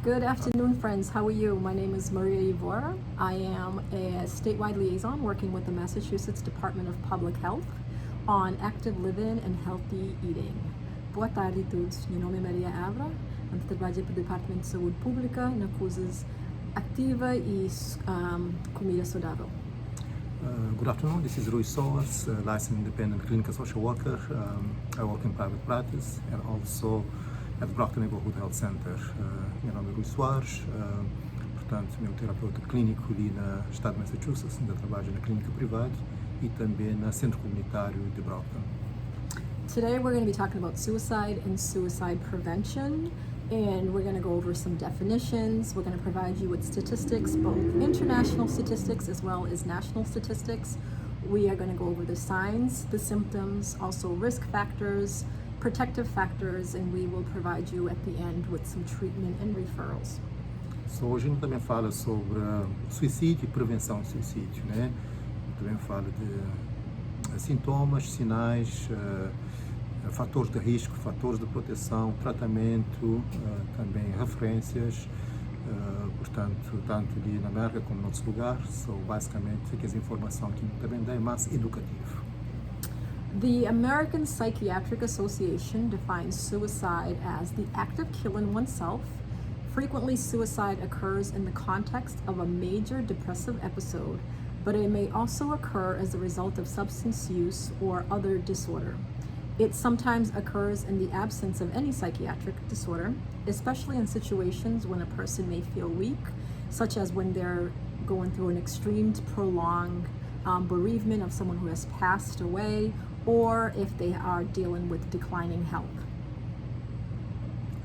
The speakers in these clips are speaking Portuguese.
Good afternoon, friends. How are you? My name is Maria Ivora. I am a statewide liaison working with the Massachusetts Department of Public Health on active living and healthy eating. Boa tarde a todos. Meu nome é Maria Ivora. Eu trabalho para o Departamento de Saúde Pública na coisas ativa e comida saudável. Good afternoon, this is Rui Soares, licensed independent clinical social worker. I work in private practice and also at Brockton Neighborhood Health Center. Meu nome é Rui Soares, portanto, meu terapeuta clínico ali no estado de Massachusetts, ainda trabalho na clínica privada e também no centro comunitário de Brockton. Today we're going to be talking about suicide and suicide prevention, and we're going to go over some definitions. We're going to provide you with statistics, both international statistics as well as national statistics. We are going to go over the signs, the symptoms, also risk factors, protective factors, and we will provide you at the end with some treatment and referrals. So, hoje a gente também fala sobre suicídio e prevenção de suicídio, né? Também fala de sintomas, sinais, fatores de risco, fatores de proteção, tratamento, também referências, portanto, tanto ali na América como em outros lugares. So, basicamente, essa informação que também dá é mais educativa. The American Psychiatric Association defines suicide as the act of killing oneself. Frequently, suicide occurs in the context of a major depressive episode, but it may also occur as a result of substance use or other disorder. It sometimes occurs in the absence of any psychiatric disorder, especially in situations when a person may feel weak, such as when they're going through an extreme, prolonged bereavement of someone who has passed away, or if they are dealing with declining health.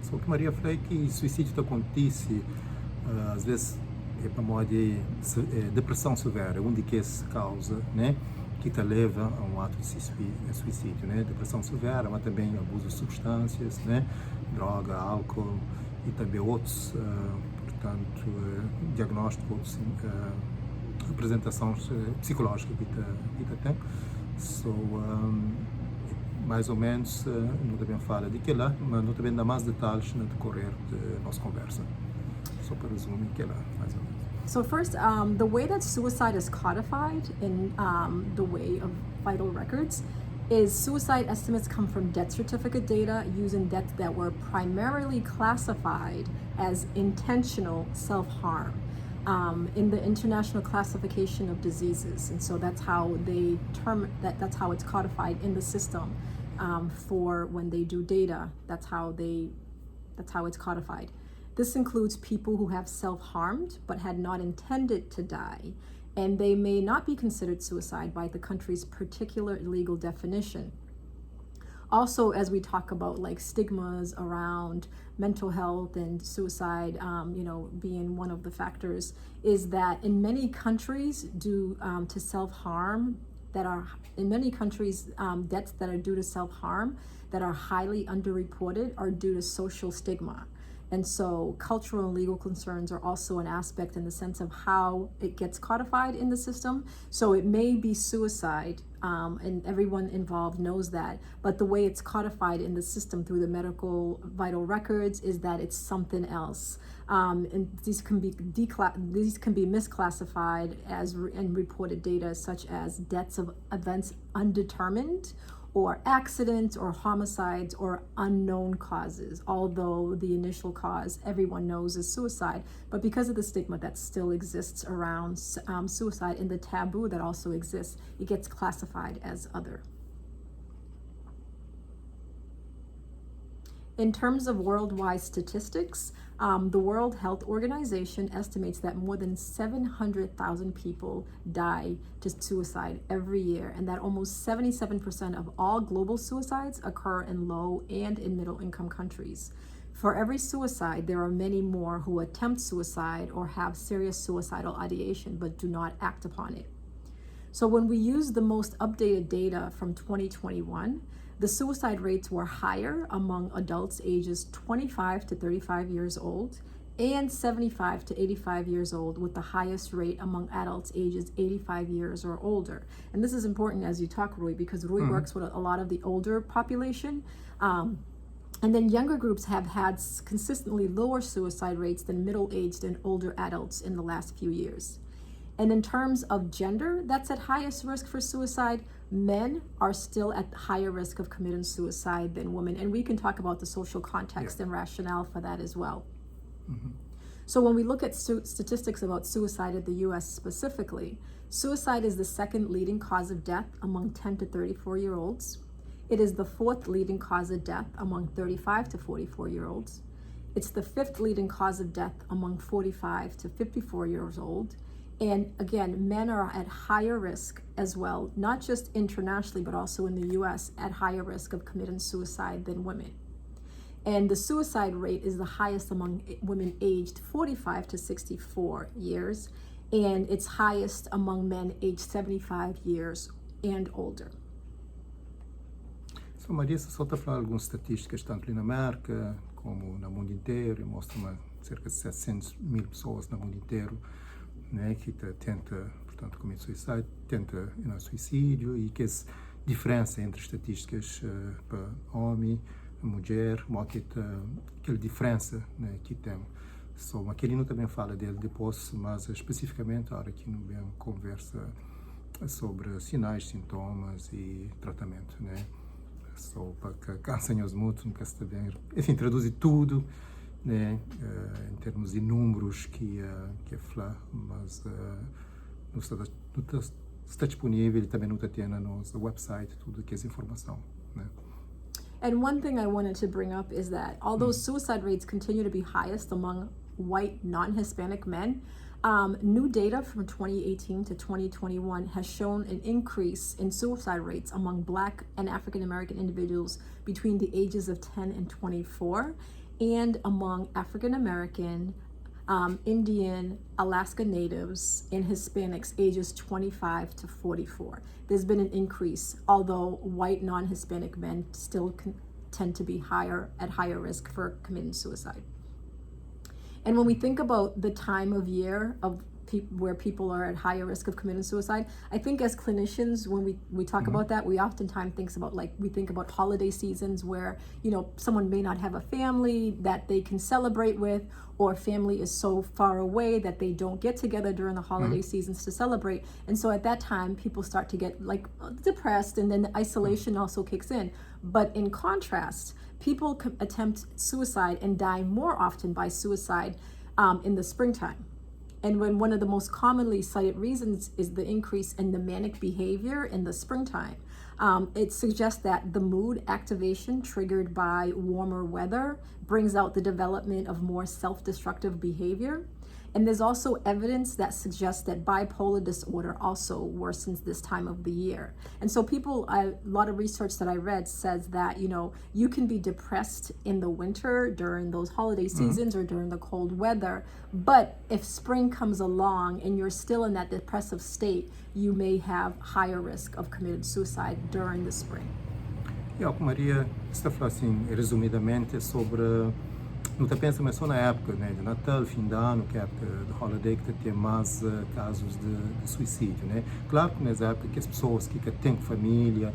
So, o que Maria falou é que suicídio acontece, às vezes, é para modo de depressão severa, onde que se causa, né? Que te leva a um ato de suicídio, né? Depressão severa, mas também abuso de substâncias, né? Droga, álcool e também outros, portanto, diagnóstico, outros, apresentações psicológicas que te tem. So, mais ou menos, não também fala de que lá, mas não também dá mais detalhes no decorrer da nossa conversa. Só para resumir que lá, mais ou menos. So first, the way that suicide is codified in the way of vital records is suicide estimates come from death certificate data using deaths that were primarily classified as intentional self-harm in the International Classification of Diseases. And so that's how they that's how it's codified in the system for when they do data. That's how it's codified. This includes people who have self-harmed but had not intended to die, and they may not be considered suicide by the country's particular legal definition. Also, as we talk about like stigmas around mental health and suicide, being one of the factors, is that in many countries due to self-harm, deaths that are due to self-harm that are highly underreported are due to social stigma. And so cultural and legal concerns are also an aspect in the sense of how it gets codified in the system. So it may be suicide, and everyone involved knows that, but the way it's codified in the system through the medical vital records is that it's something else. And these can be misclassified as in reported data, such as deaths of events undetermined, or accidents or homicides or unknown causes, although the initial cause everyone knows is suicide. But because of the stigma that still exists around suicide and the taboo that also exists, it gets classified as other. In terms of worldwide statistics, the World Health Organization estimates that more than 700,000 people die to suicide every year, and that almost 77% of all global suicides occur in low and in middle income countries. For every suicide, there are many more who attempt suicide or have serious suicidal ideation but do not act upon it. So when we use the most updated data from 2021, the suicide rates were higher among adults ages 25 to 35 years old and 75 to 85 years old, with the highest rate among adults ages 85 years or older. And this is important as you talk, Rui, because Rui works with a lot of the older population. And then younger groups have had consistently lower suicide rates than middle-aged and older adults in the last few years. And in terms of gender that's at highest risk for suicide, men are still at higher risk of committing suicide than women. And we can talk about the social context and rationale for that as well. So when we look at statistics about suicide in the US specifically, suicide is the second leading cause of death among 10 to 34-year-olds. It is the fourth leading cause of death among 35 to 44-year-olds. It's the fifth leading cause of death among 45 to 54 years old. And again, men are at higher risk as well, not just internationally, but also in the US, at higher risk of committing suicide than women. And the suicide rate is the highest among women aged 45 to 64 years, and it's highest among men aged 75 years and older. So, Maria, só está a falar algumas estatísticas, tanto ali na América como no mundo inteiro, e mostra cerca de 700 mil pessoas no mundo inteiro, né, que tenta, portanto, cometer suicídio, tenta suicídio, e que essa diferença entre estatísticas para homem, mulher, aquela diferença, né, que tem. So, aquele não também fala dele depois, mas especificamente a hora que não bem conversa sobre sinais, sintomas e tratamento, né? So, para que cansa-nos muito, nunca se bem, enfim, traduz tudo, né, em termos de números que fala, mas não está disponível e também não tem no nosso website tudo que é essa informação, né? And one thing I wanted to bring up is that although suicide rates continue to be highest among white non-Hispanic men, new data from 2018 to 2021 has shown an increase in suicide rates among Black and African American individuals between the ages of 10 and 24, and among African American, Indian, Alaska Natives, and Hispanics ages 25 to 44. There's been an increase, although white non-Hispanic men still tend to be at higher risk for committing suicide. And when we think about the time of year of where people are at higher risk of committing suicide, I think as clinicians, when we talk about that, we oftentimes think about holiday seasons where, someone may not have a family that they can celebrate with, or family is so far away that they don't get together during the holiday seasons to celebrate. And so at that time, people start to get depressed, and then the isolation also kicks in. But in contrast, people attempt suicide and die more often by suicide in the springtime. And when one of the most commonly cited reasons is the increase in the manic behavior in the springtime. It suggests that the mood activation triggered by warmer weather brings out the development of more self-destructive behavior. And there's also evidence that suggests that bipolar disorder also worsens this time of the year. And so a lot of research that I read says that, you can be depressed in the winter during those holiday seasons or during the cold weather, but if spring comes along and you're still in that depressive state, you may have higher risk of committing suicide during the spring. Maria está falando assim, resumidamente, sobre não está pensando mas só na época, né, de Natal, fim de ano, que é a época de holiday, que tem mais casos de suicídio, né? Claro que nessa época que as pessoas que têm família,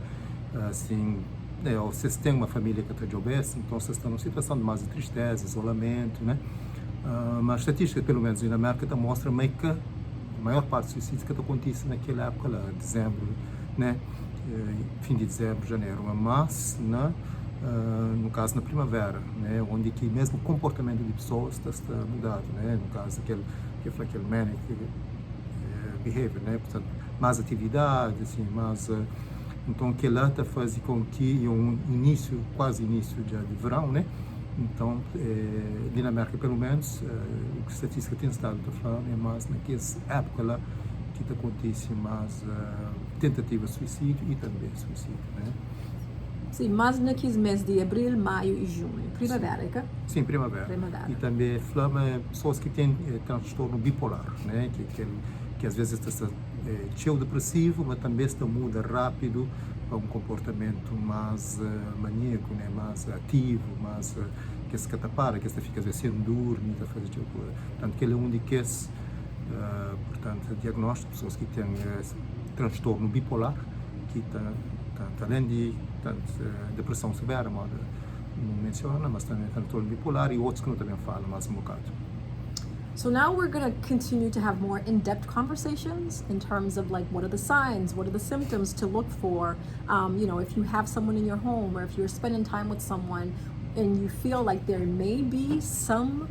assim, né, ou se têm uma família que está de obesa, então se estão numa situação de mais de tristeza, isolamento, né? Mas a estatística, pelo menos na América, mostra meio que a maior parte dos suicídios que acontece naquela época lá, dezembro, né? Fim de dezembro, janeiro, mas, né? No caso na primavera, né, onde que mesmo o comportamento de pessoas está mudado, né, no caso aquele manic behavior, né, portanto mais atividade, assim, mais então que lá está fazendo com que quase início já de verão, né, então ali na América pelo menos o que a estatística tem estado a falar é mais naquela época lá que acontece mais tentativa de suicídio e também suicídio, né. Sim, mas naqueles meses de abril, maio e junho, primavera. Sim, primavera. E também falamos pessoas que têm transtorno bipolar, né? Que às vezes está cheio depressivo, mas também está muda rápido para um comportamento mais maníaco, né? Mais ativo, mais que se catapara, que se fica às vezes sem dormir, está fazendo tipo coisa. Portanto, aquele é um de que portanto, diagnóstico de pessoas que têm transtorno bipolar, que está além de depressão severa, não menciona, mas também transtorno bipolar e outros que não também falam mais um bocado. So now we're going to continue to have more in-depth conversations in terms of like what are the signs, what are the symptoms to look for. If you have someone in your home or if you're spending time with someone and you feel like there may be some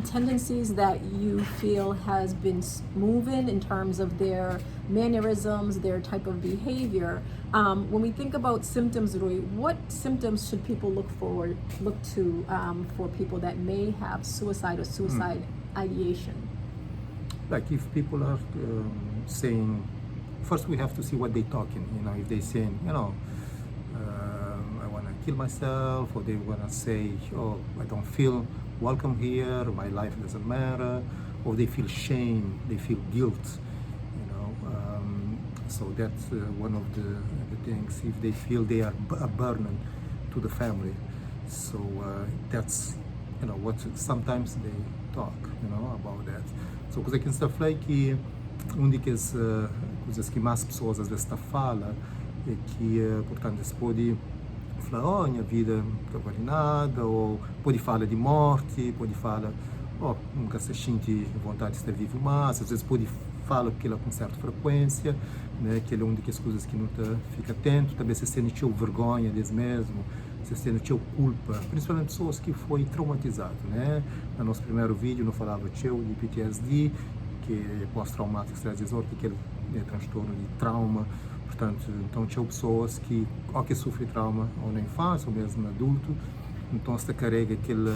tendencies that you feel has been moving in terms of their mannerisms, their type of behavior. When we think about symptoms, Rui, what symptoms should people look to for people that may have suicide or suicide ideation? Like if people are saying, first we have to see what they're talking, if they're saying, I want to kill myself, or they want to say, oh, I don't feel welcome here, my life doesn't matter, or they feel shame, they feel guilt, so that's one of the things, if they feel they are a burden to the family. So that's, what sometimes they talk, about that. So coisa que está falando é que uma das coisas que mais pessoas às vezes falam é que, portanto, se pode falar, oh, minha vida não vale nada, ou pode falar de morte, pode falar, oh, nunca se sente vontade de estar vivo mais, às vezes pode falar aquilo com certa frequência, né, que é uma das coisas que não fica atento, também se sente vergonha deles mesmo, se sente culpa, principalmente pessoas que foi traumatizado, né? No nosso primeiro vídeo não falava de PTSD, que é pós-traumático stress disorder, que é transtorno de trauma. Portanto, então tinha pessoas que ou que sofrem trauma ou na infância ou mesmo no adulto, então se carrega aquela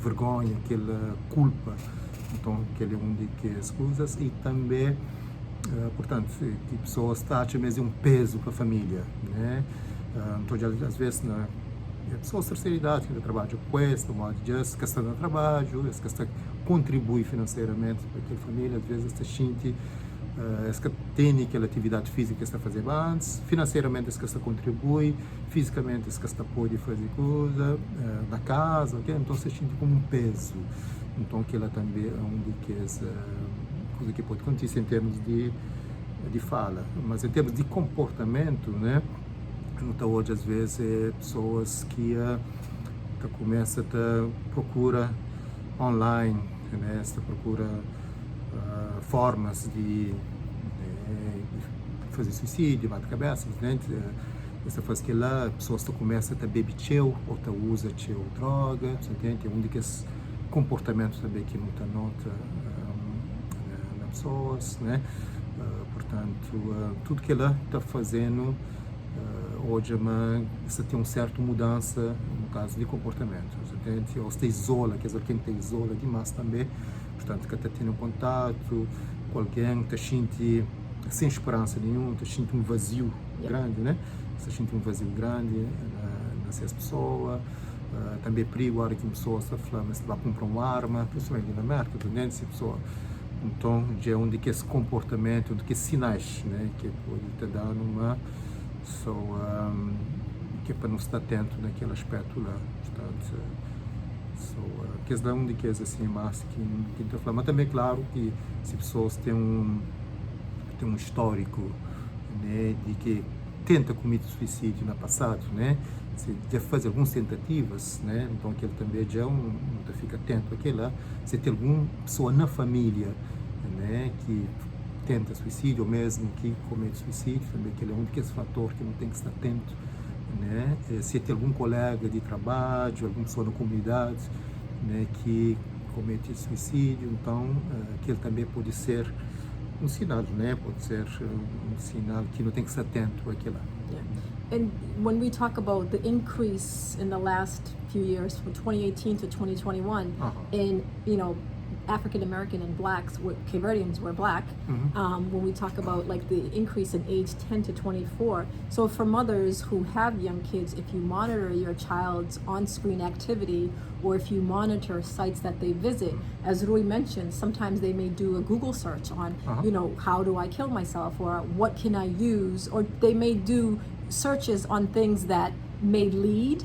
vergonha, aquela culpa, então aquele é uma das coisas. E também, portanto, que pessoas acham mesmo um peso para a família, né? Então às vezes pessoas de terceira idade que trabalham com esta, mas já que está no trabalho, que está contribui financeiramente para aquela família, às vezes está sente que tem aquela atividade física que está fazendo antes, financeiramente que está contribui, fisicamente que está pode fazer coisa na casa, okay? Então se sente como um peso. Então aquela também é uma das coisas que pode acontecer em termos de fala, mas em termos de comportamento, né? Então hoje às vezes pessoas que começam a procura online, né? Procura formas de fazer suicídio, matar cabeça, né? Essa faz que lá pessoas começam a beber teu ou usa teu droga, entende? É um desses comportamentos também que não nota nas pessoas, né? Portanto, tudo que ela está fazendo hoje você tem uma certa mudança no caso de comportamento, entende? Ou se isola, quer dizer, quem te isola demais também, portanto, que está tendo contato com alguém, está sentindo sem esperança nenhuma, está sentindo um vazio grande, né? Está sentindo um vazio grande nessas pessoas. Também perigo a hora que uma pessoa está falando, mas vai comprar uma arma, principalmente na América, entende? Se a pessoa, então, já é um de que esse comportamento, de que sinais, né? Que pode estar dando uma que é para não estar atento naquele aspecto lá, portanto, que é um de que assim mais que está falando, mas também claro que se pessoas têm um histórico, né, de que tenta cometer suicídio no passado, né, se já faz algumas tentativas, né, então aquele também já fica atento àquilo lá, se tem alguma pessoa na família, né, que tenta suicídio ou mesmo que comete suicídio, também que é um daqueles fatores que não tem que estar atento, né? Se tem algum colega de trabalho, alguma pessoa na comunidade, né, que comete suicídio, então aquele também pode ser um sinal, né? Pode ser um sinal que não tem que estar atento àquilo. Yeah. And when we talk about the increase in the last few years, from 2018 to 2021, in African American and blacks, Cape Verdeans were black, when we talk about like the increase in age 10 to 24. So for mothers who have young kids, if you monitor your child's on-screen activity, or if you monitor sites that they visit, as Rui mentioned, sometimes they may do a Google search on, how do I kill myself, or what can I use, or they may do searches on things that may lead,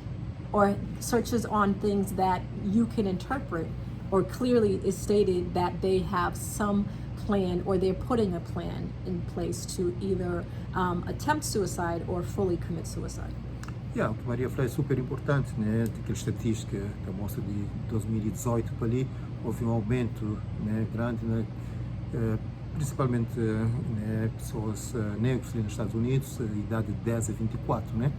or searches on things that you can interpret, or clearly is stated that they have some plan or they're putting a plan in place to either attempt suicide or fully commit suicide. O que Maria falou é super importante, né? Aquela estatística que mostra de 2018 para ali, houve um aumento, né, grande, né? Principalmente, né, pessoas negras nos Estados Unidos, idade de 10 a 24, né?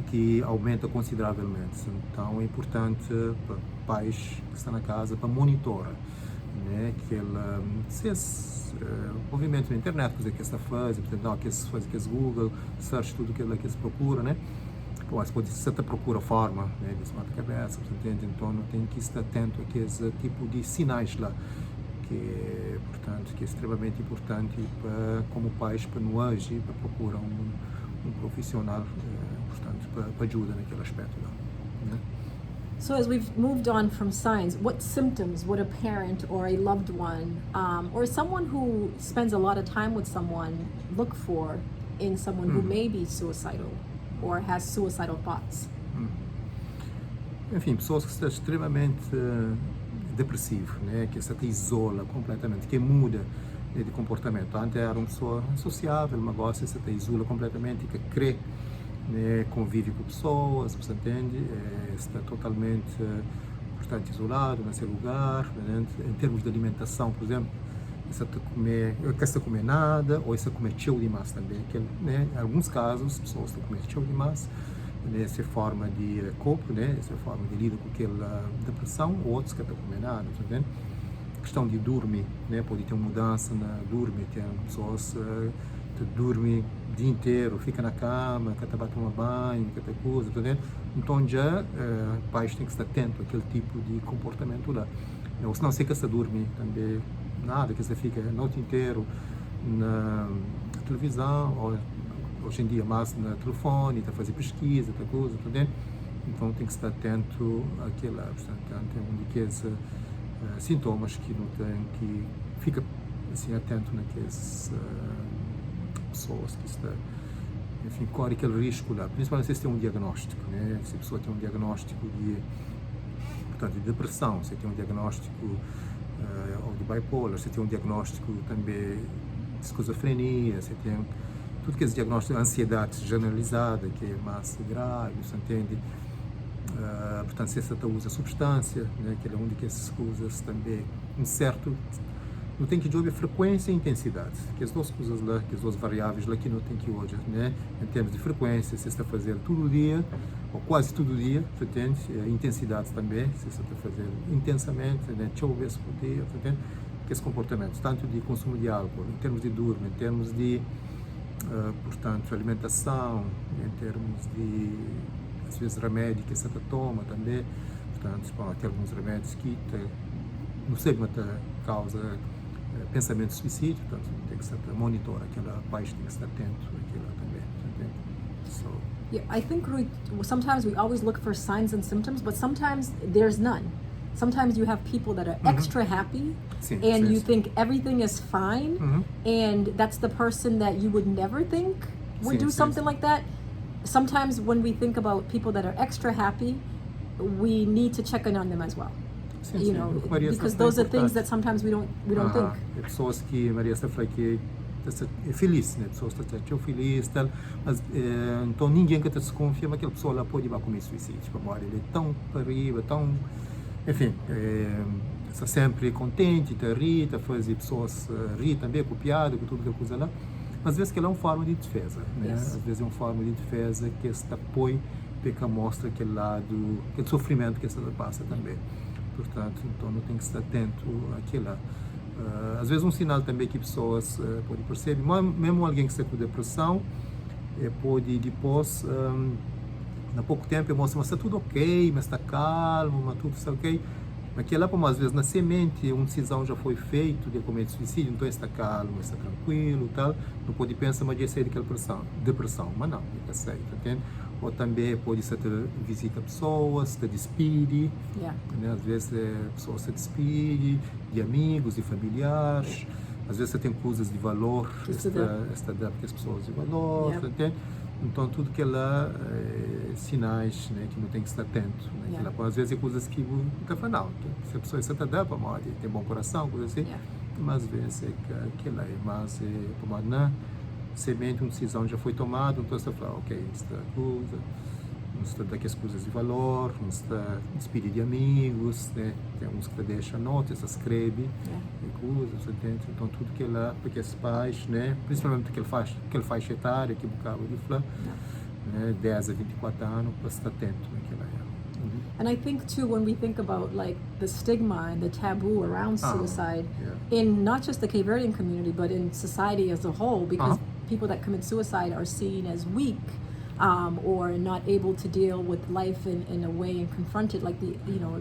Que aumenta consideravelmente. Então é importante para pais que estão na casa para monitorar, né, que ele se esse movimento na internet, coisa que está fazendo, portanto, não, que se faz que se Google, search tudo aquilo que se procura, né? Mas pode ser que procura forma, né, de se mata a cabeça, portanto, então não tem que estar atento a esse tipo de sinais lá, que portanto que é extremamente importante para como pais para não agir, para procurar um profissional, portanto, para ajuda naquele aspecto lá, né? So as we've moved on from signs, what symptoms would a parent or a loved one or someone who spends a lot of time with someone look for in someone who may be suicidal or has suicidal thoughts? Enfim, pessoas que estão extremamente depressivas, né, que se isola completamente, que muda, né, de comportamento. Antes era uma pessoa sociável, mas agora se isola completamente, que crê, né, convive com pessoas, você entende? Está totalmente, portanto, isolado nesse lugar, né? Em termos de alimentação, por exemplo, está a comer nada, ou está a comer cheio demais também, que, né, em alguns casos, pessoas estão a comer cheio demais, né, essa forma de copo, né, essa forma de lidar com aquela depressão, ou outros que estão a comer nada, tá vendo? Questão de dormir, né, pode ter uma mudança na dormir, tem pessoas que dormem o dia inteiro, fica na cama, que vai tomar banho, que coisa, tá vendo? Então já pais têm que estar atentos àquele tipo de comportamento lá. Ou senão sei que você dorme também nada, que você fica a noite inteira na televisão, ou hoje em dia mais no telefone, está a fazer pesquisa, tá coisa, tá vendo? Então tem que estar atento àquela, portanto, tem um daqueles sintomas que não tem que fica assim atento naqueles pessoas que estão, enfim, corre aquele risco lá, principalmente se tem um diagnóstico, né? Se a pessoa tem um diagnóstico de, portanto, de depressão, se tem um diagnóstico ou de bipolar, se tem um diagnóstico também de esquizofrenia, se tem tudo que é diagnóstico de ansiedade generalizada, que é mais grave, você entende? Portanto, se você usa substância, né, que é onde que essas coisas também, um certo, não tem que ver frequência e intensidade, que as duas coisas lá, que as duas variáveis lá que não tem que hoje, né, em termos de frequência, se você está fazendo todo dia, ou quase todo dia, você entende? Intensidade também, se você está fazendo intensamente, né, 8 vezes por dia, você entende? Que esse comportamento, tanto de consumo de álcool, em termos de dormir, em termos de portanto, alimentação, em termos de, às vezes, remédio que você toma também, portanto, tem alguns remédios que não sei, mas causa pensamento de suicídio, portanto, tem que estar monitorar aquela parte, tem que estar atento àquilo também, entende? So, yeah, I think sometimes we always look for signs and symptoms, but sometimes there's none. Sometimes you have people that are extra happy sim, and sim, you sim. think everything is fine, and that's the person that you would never think would Sim, do sim, something sim. like that. Sometimes when we think about people that are extra happy, we need to check in on them as well. Sim, You sim. know, O que Maria because está those are things importante. that sometimes we don't think. É pessoas que Maria está falando que é feliz, né? Pessoas que estão felizes, tal, mas então ninguém que se confia, mas aquela pessoa lá pode ir para comer suicídio, para ele é tão para arriba, tão, enfim, está sempre contente, está a rir, está a fazer pessoas rir também, com piada, com tudo que coisa lá, mas às vezes que é uma forma de defesa, né? Yes. Às vezes é uma forma de defesa que se apoia, que mostra aquele lado, aquele sofrimento que se passa também. Portanto, então não tem que estar atento àquilo. Às vezes um sinal também que pessoas podem perceber, mesmo alguém que está com depressão, pode depois, há pouco tempo, mostra, mas está tudo ok, mas está calmo, mas tudo está ok. Mas que lá, às vezes, na semente, uma decisão já foi feita de cometer suicídio, então está calmo, está tranquilo, tal. Não pode pensar, mas já sei daquela depressão, mas não, já sei, entende? Ou também pode ser visita pessoas, se despede, Yeah. né? Às vezes a pessoa se despede de amigos, de familiares, às vezes você tem coisas de valor, esta dá para as pessoas de valor, Yeah. entende? Então tudo que lá sinais, né, que não tem que estar atento, né? Yeah. Às vezes é coisas que nunca fala, não, se a pessoa está dá para morrer, tem bom coração, coisa assim, Yeah. mas às vezes é que lá é mais tomar na semente, uma decisão já foi tomada, então você fala, ok, esta coisa, uns dá aquelas coisas de valor, uns dá despede de amigos, né? Tem uns que deixam notas, escreve, coisas, entende? Então tudo que lá, porque os pais, né? Principalmente aquele faixa etária que bocava de falar, né? 10 a 24 anos, para estar atento naquela época. And I think too, when we think about like the stigma and the taboo around suicide yeah. in not just the Cape Verdean community, but in society as a whole, because people that commit suicide are seen as weak, or not able to deal with life in a way and confront it like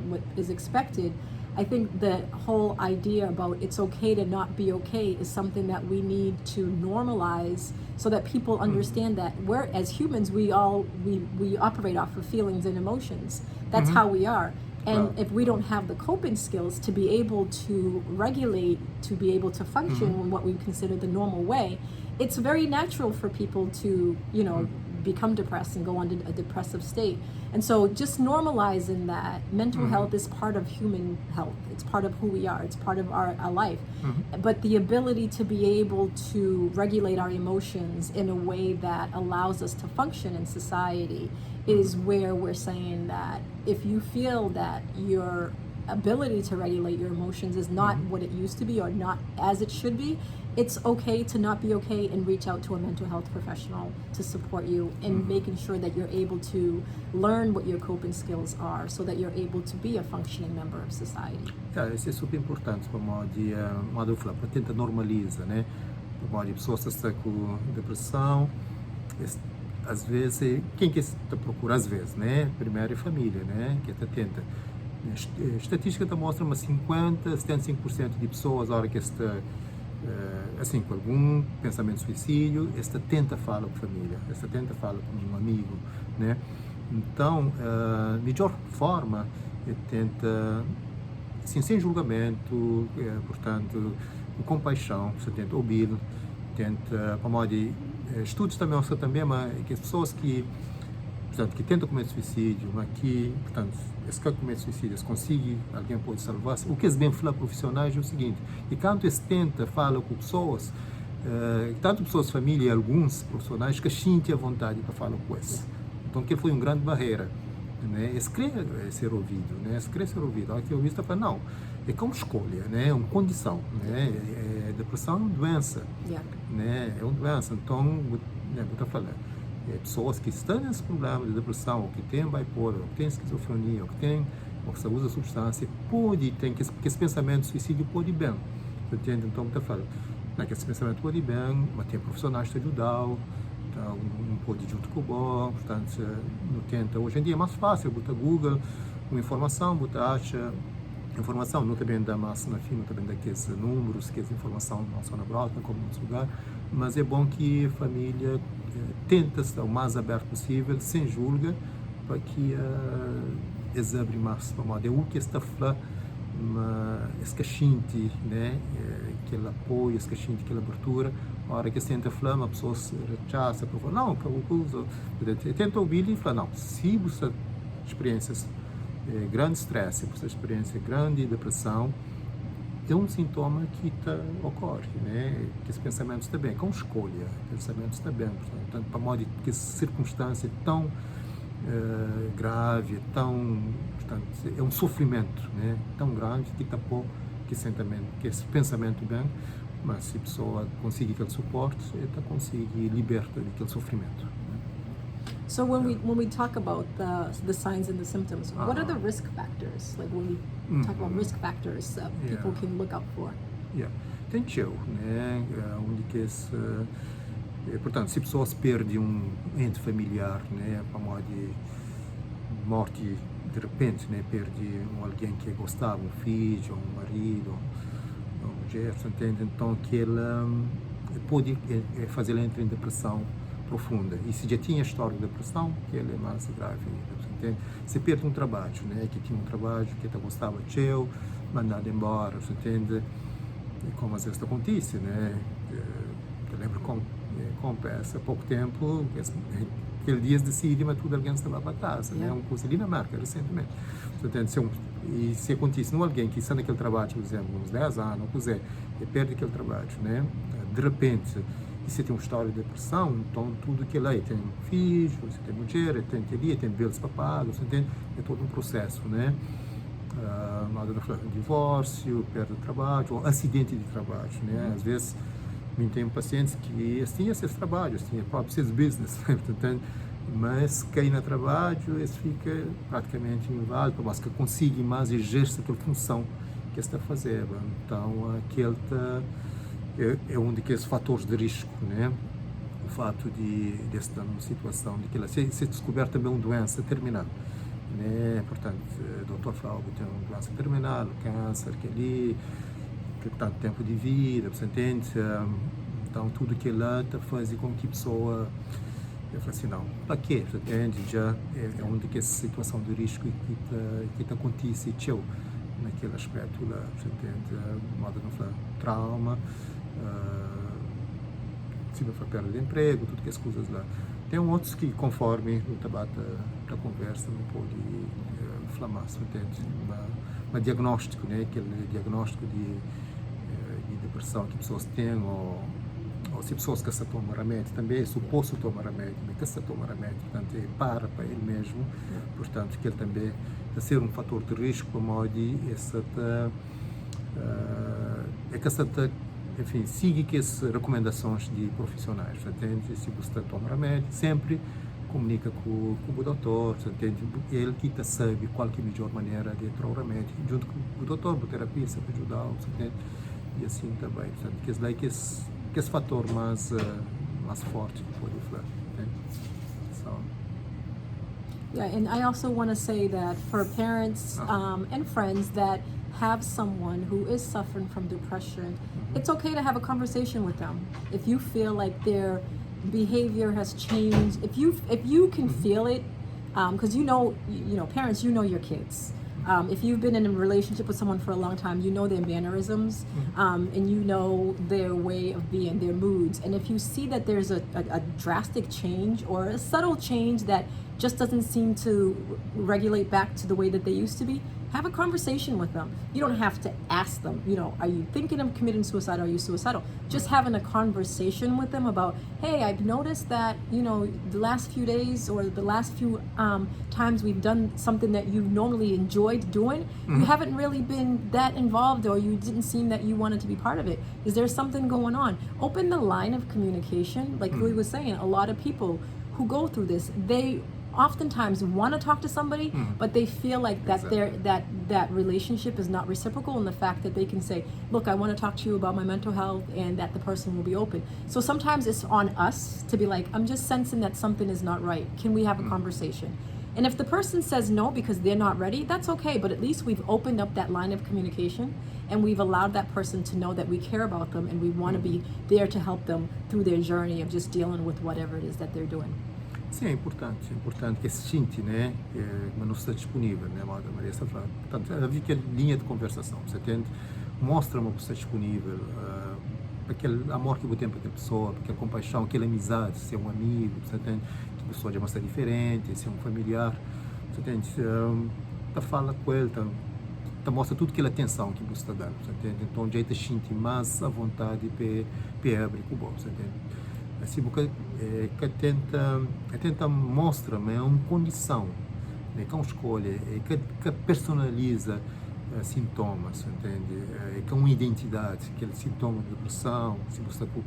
what is expected. I think the whole idea about it's okay to not be okay is something that we need to normalize so that people understand that we're, as humans, we operate off of feelings and emotions. That's how we are. And if we don't have the coping skills to be able to regulate, to be able to function in what we consider the normal way, it's very natural for people to, become depressed and go into a depressive state. And so just normalizing that mental health is part of human health. It's part of who we are. It's part of our life. But the ability to be able to regulate our emotions in a way that allows us to function in society is where we're saying that if you feel that your ability to regulate your emotions is not what it used to be or not as it should be, it's okay to not be okay and reach out to a mental health professional to support you in making sure that you're able to learn what your coping skills are so that you're able to be a functioning member of society. Isso é super importante para falar, para tentar normalizar, né? Para pessoas que estão com depressão, às vezes, quem que está procura às vezes, né? Primeiro é a família, né? Que está tenta. A estatística mostra umas 50-75% de pessoas, a hora que está assim, com algum pensamento de suicídio, esta tenta falar com a família, esta tenta falar com um amigo, né? Então, a melhor forma é tenta, assim, sem julgamento, portanto, com compaixão, você tenta ouvir, tenta, como de estudos também mostram também, mas que as pessoas que tentam cometer suicídio, mas que, portanto, esse que comete suicídio, eles conseguem, alguém pode salvar-se. O que eles bem falam profissionais é o seguinte, e quando eles tentam falar com pessoas, tanto pessoas, família e alguns profissionais, que sentem a vontade para falar com eles. Então, que foi uma grande barreira. Né? Eles querem ser ouvidos, né? Eles querem ser ouvidos. Aqui o vista fala, não, é como escolha, né? É uma condição, né? Depressão é uma doença, né? É uma doença, então, vou falar. Pessoas que estão nesse problema de depressão, ou que têm bipolar, ou que têm esquizofrenia, ou que usa substância, tem que esse pensamento de suicídio pode ir bem. Entende? Então, que esse pensamento pode ir bem, mas tem profissionais que ajudam, então, não pode ir junto com o bom, portanto, não tenta. Hoje em dia é mais fácil, bota Google, uma informação, acha informação, não também dá massa na fim, não também dá aqueles números, aquelas informação não só na broca, como em outros lugares, mas é bom que a família tenta estar o mais aberto possível, sem julga, para que eles abrem mais para modo. É o que está falando, esse cachinte, né? Aquele apoio, esse cachinte, aquela abertura, a hora que se tenta falar, a pessoa se rechaça, não, tenta ouvir e fala, não, se você experiências grande estresse, por essa experiência grande depressão, é um sintoma que ocorre, né? Que esse pensamento está bem, com escolha, pensamento está bem, portanto, para modo que essa circunstância tão grave, portanto, é um sofrimento, né? Tão grande que está pouco que esse pensamento bem, mas se a pessoa conseguir aquele suporte, ela consegue libertar daquele sofrimento. So when we talk about the signs and the symptoms, what are the risk factors? Like when we talk about risk factors that people can look out for? Tem né? Onde que portanto, se a pessoa perde um ente familiar, né? Para modo de morte de repente, né? Perde alguém que gostava, um filho, um marido, uma mulher, entende? Então que ele pode fazer ele entrar em depressão profunda. E se já tinha história de depressão, que ele é mais grave. Entende? Se perde um trabalho, né? Que tinha um trabalho que ele gostava de seu, mandado embora, entende? E como às vezes acontece, né? Eu lembro como há pouco tempo, aquele dia decidi, mas tudo alguém estava para casa, né? Um curso ali na marca, recentemente. Entende? E se acontece não alguém que está naquele trabalho, por exemplo, uns 10 anos, e perde aquele trabalho, né? De repente, e se tem uma história de depressão, então tudo que ele tem filhos, você tem mulher, tem teria, tem bills para pagar, você tem, é todo um processo, né? Nada de divórcio, perda de trabalho, ou acidente de trabalho, né? Às vezes, eu tenho pacientes que têm esses trabalhos, têm próprios business, né? Portanto, mas cair no trabalho, isso fica praticamente inválido, mas que consiga mais exercer aquela função que está a fazer. Então, aquele é um daqueles fatores de risco, né? O fato de estar numa situação de que ela ser descoberta também uma doença terminal, né? Portanto, o Dr. Fraugo tem uma doença terminal, câncer, que tanto tempo de vida, você entende? Então, tudo que ela está fazendo com que a pessoa eu falei assim, não, para quê? Você entende? Já é uma daquelas situação de risco que está acontecendo naquele aspecto lá, você entende? Modo não falar trauma, se não for perda de emprego, tudo que as coisas lá. Tem outros que, conforme o tabaco da conversa, não pode inflamar, você entende? Mas diagnóstico, né? Aquele diagnóstico de depressão que pessoas têm, ou se pessoas que se tomam remédio também, é suposto tomar remédio, mas que se toma remédio, portanto, é para ele mesmo, portanto, que ele também está a ser um fator de risco, para modo enfim, siga que as recomendações de profissionais, entende? Se você toma remédio, sempre comunica com o doutor, entende? Ele que sabe qual que é a melhor maneira de entrar o remédio, junto com o doutor, a terapia, sempre ajudá-lo, entende? E assim também, portanto, que esse fator mais forte que pode falar, entende? So. Yeah, and I also want to say that for parents and friends that have someone who is suffering from depression, it's okay to have a conversation with them. If you feel like their behavior has changed, if you can feel it, because you know, parents, you know your kids. If you've been in a relationship with someone for a long time, you know their mannerisms, and you know their way of being, their moods. And if you see that there's a drastic change or a subtle change that just doesn't seem to regulate back to the way that they used to be, have a conversation with them. You don't have to ask them, are you thinking of committing suicide? Are you suicidal? Just having a conversation with them about, hey, I've noticed that, the last few days or the last few times we've done something that you normally enjoyed doing, you haven't really been that involved, or you didn't seem that you wanted to be part of it. Is there something going on? Open the line of communication. Like Louis was saying, a lot of people who go through this, they oftentimes want to talk to somebody, but they feel like that relationship is not reciprocal in the fact that they can say, look, I want to talk to you about my mental health, and that the person will be open. So sometimes it's on us to be like, I'm just sensing that something is not right. Can we have a conversation? And if the person says no because they're not ready, that's okay, but at least we've opened up that line of communication, and we've allowed that person to know that we care about them and we want to be there to help them through their journey of just dealing with whatever it is that they're doing. Sim, é importante que se sinta, né, mas não está disponível, né, Maria está falando. Portanto, havia aquela linha de conversação, você entende? Mostra-me que está disponível, aquele amor que eu tenho para aquela pessoa, aquela compaixão, aquela amizade, se é um amigo, você entende? Que a pessoa já está diferente, se é um familiar, você entende? Fala com ele, mostra tudo aquela atenção que você está dando, você entende? Então, já te sente mais à vontade para abrir com o bom, você entende? Assim, porque tenta mostra-me uma condição, né, que é uma escolha, que personaliza sintomas, entende? Que é uma identidade, aquele sintoma de depressão, se você está com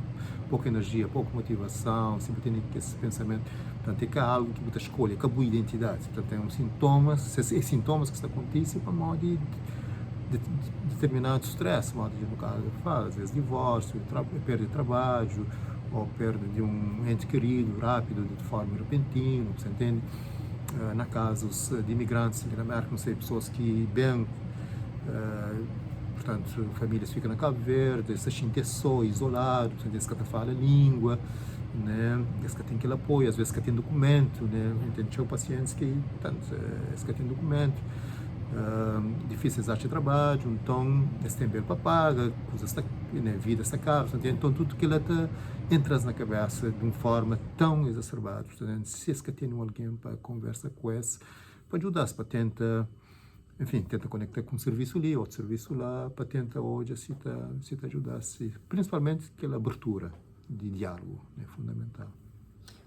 pouca energia, pouca motivação, se você tem esse pensamento, portanto, é que há algo que você escolhe, que é a boa identidade, portanto, é um sintomas que está acontecendo para modo de determinado stress, modo de, no caso, às vezes divórcio, perda de trabalho, ou perda de um ente querido rápido, de forma repentina, você entende? Na casos de imigrantes na América, não sei, pessoas que bem, portanto, famílias ficam na Cabo Verde, se sentem só, isolados, às vezes que fala a língua, né? Às vezes que tem aquele apoio, às vezes que tem documento, né? Entende? São pacientes que, portanto, que tem documento, difíceis de trabalho, então eles têm bem para pagar, coisas né, vida está cara, então tudo que ela entra na cabeça de uma forma tão exacerbada, portanto, se é que tem alguém para conversar com esse, para ajudar-se, para tentar, enfim, tenta conectar com um serviço ali, outro serviço lá, para tentar hoje se ajudar-se, principalmente aquela abertura, de diálogo, é fundamental.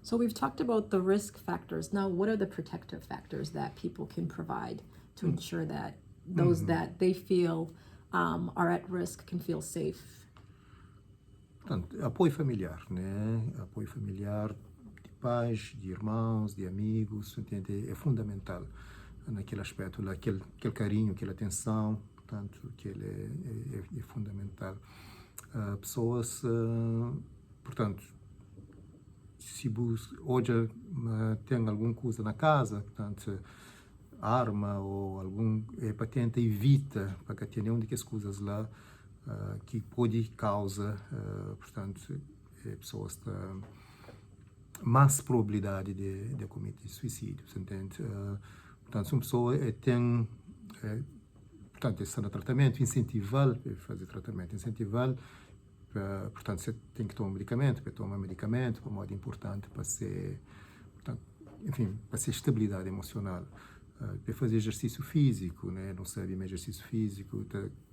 So we've talked about the risk factors. Now, what are the protective factors that people can provide to ensure that those that they feel are at risk can feel safe? Portanto, apoio familiar, né? Apoio familiar de pais, de irmãos, de amigos, entende? É fundamental naquele aspecto, aquele carinho, aquela atenção, portanto, que ele é fundamental. Pessoas, portanto, se hoje tem alguma coisa na casa, portanto, arma ou algum patente, evita para que tenha uma das coisas lá que pode causar, portanto, pessoas mais probabilidade de cometer suicídio, entende? Portanto, se uma pessoa tem, portanto, está no tratamento, incentivar a fazer tratamento, incentivar, portanto, você tem que tomar medicamento, para tomar medicamento, para modo importante para ser, portanto, enfim, para ser estabilidade emocional, para fazer exercício físico, né? Não sabe mais exercício físico,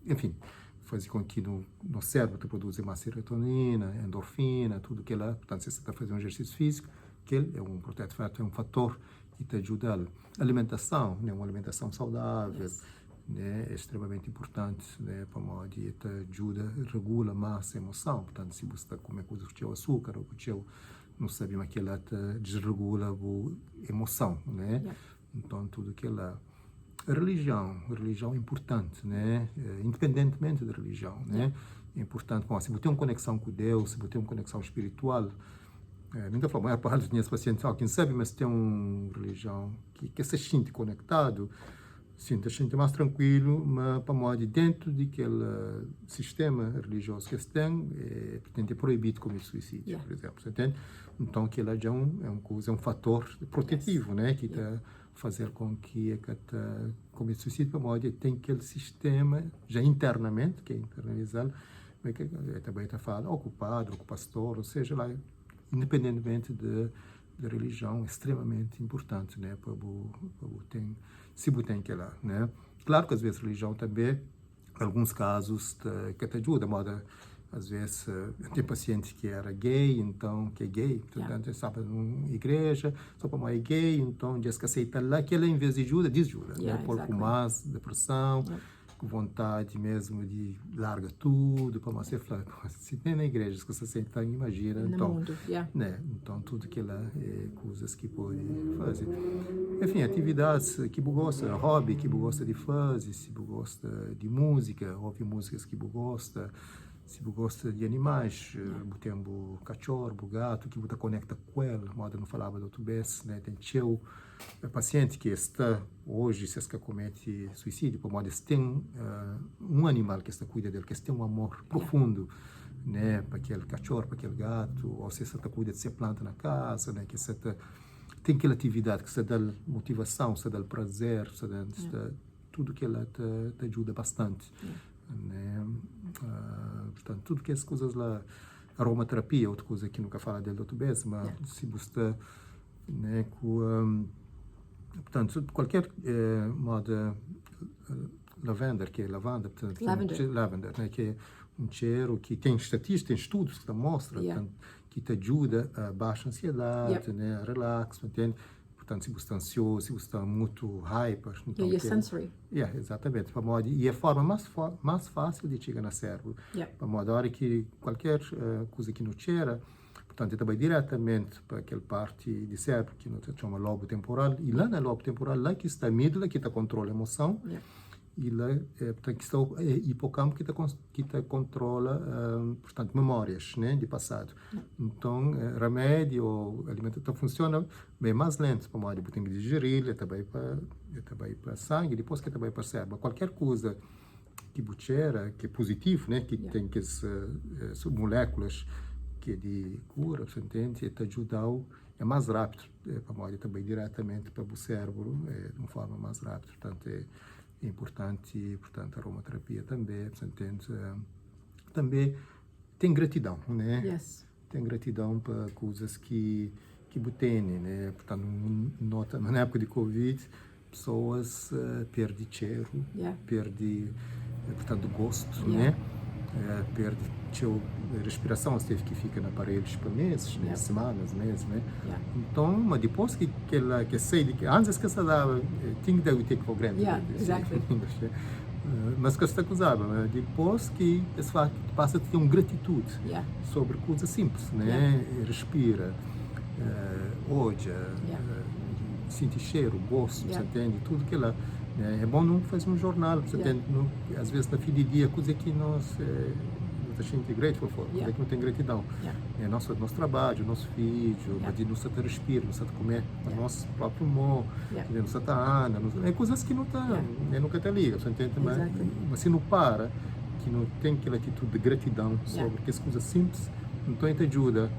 enfim, fazer com que no cérebro te produza mais serotonina, endorfina, tudo que é lá. Portanto, se você está fazendo um exercício físico, que ele é um é um fator que te ajuda. Alimentação, né? Uma alimentação saudável, né? É extremamente importante, né? Para uma dieta ajuda, regula mais a emoção. Portanto, se você está comendo coisas com o açúcar ou com o não sabe mais que ela te desregula a emoção, né? Então, tudo que ela a religião é importante, né? Independentemente da religião, né? É importante, bom, se você tem uma conexão com Deus, se você tem uma conexão espiritual, ainda falo, a maior parte dos meus pacientes, quem sabe, mas tem uma religião que se sente conectado, se sente mais tranquilo, mas para modo dentro daquele sistema religioso que se tem, pretende proibir cometer suicídio, por exemplo, você entende? Então, aquilo já é um fator protetivo, né? Que está fazer com que cometa suicídio, para modo tem aquele sistema já internamente, que é internalizado, também está falando, ou com o padre, ou com o pastor, ou seja, lá, independentemente da religião, é extremamente importante, né, se você tem que lá, né. Claro que às vezes a religião também, em alguns casos, que te ajuda, moda. Às vezes, tem paciente que era gay, então, que é gay, portanto, estava numa igreja, só para uma é gay, então, diz que aceita lá, que ela, em vez de ajuda, desajuda, né? Por com mais depressão, com vontade mesmo de largar tudo, para você falar, se tem na igreja que você aceita, imagina, então, né? Então, tudo que lá é coisas que pode fazer. Enfim, atividades que você gosta, hobby que você gosta de fazer, se você gosta de música, ouvir músicas que você gosta, se você gosta de animais, você tem um cachorro, um gato, que você conecta com ele, modo não falava de outro vez, né? Tem paciente que está hoje, se que comete suicídio, por modo que tem um animal que está cuida dele, que tem um amor profundo, né? Para aquele cachorro, para aquele gato, ou se está cuida de ser planta na casa, né? Que você tem aquela atividade que você dá motivação, você dá prazer, você dá tudo que ela te ajuda bastante. Né? Portanto, tudo que essas coisas lá, aromaterapia, outra coisa que nunca fala dele outra vez, mas se você, né, portanto, qualquer moda lavender, que é lavanda, portanto, lavender, né, que é um cheiro que tem estatísticas, tem estudos que mostram, portanto, que te ajuda a baixa ansiedade, né, a relax, entende? Portanto, se você está ansioso, se você está muito hyper... Então, e sensory. Exatamente. E a forma mais fácil de chegar no cérebro. Para modo, a hora que qualquer coisa que não cheira, portanto, também diretamente para aquela parte do cérebro que nós chamamos lobo temporal. E lá no lobo temporal, lá que está a amígdala, que está controla a emoção. E lá, portanto, que está o hipocampo que controla, portanto, memórias, né, de passado. Então, remédio ou alimentação funciona bem mais lento, para modo de digerir, é também para sangue, depois que é também para cérebro. Qualquer coisa que bucheira, que é positivo, né, que tem que moléculas que é de cura, você entende, te ajuda é mais rápido, para modo também diretamente para o cérebro, de uma forma mais rápida. Portanto, é importante, portanto, a aromaterapia também, você entende? Também tem gratidão, né? Tem gratidão para coisas que tem, né? Portanto, nota, na época de Covid, pessoas perdem cheiro, perdem, portanto, gosto, né? perde a respiração, teve que ficar na aparelhos por meses, né? Semanas, meses, né? Então, mas depois que ela que sei de que antes que essa dava, tinha que take for granted. Exactly. Mas que está acusada, né? Depois que esse facto passa a ter uma gratitude sobre coisas simples, né? Respira, olha, sente cheiro, gosto, você entende? Tudo que ela é bom não fazer um jornal, você entende? Às vezes na fim de dia coisa que nós a gente é grateful for, coisa que não tem gratidão. É nosso trabalho, nosso filho, de não se respirar, não se comer, o nosso próprio humor, não se anda, é coisas que não tá, nunca te liga, você entende? Mas se não para, que não tem aquela atitude de gratidão sobre que as coisas simples, então te ajuda.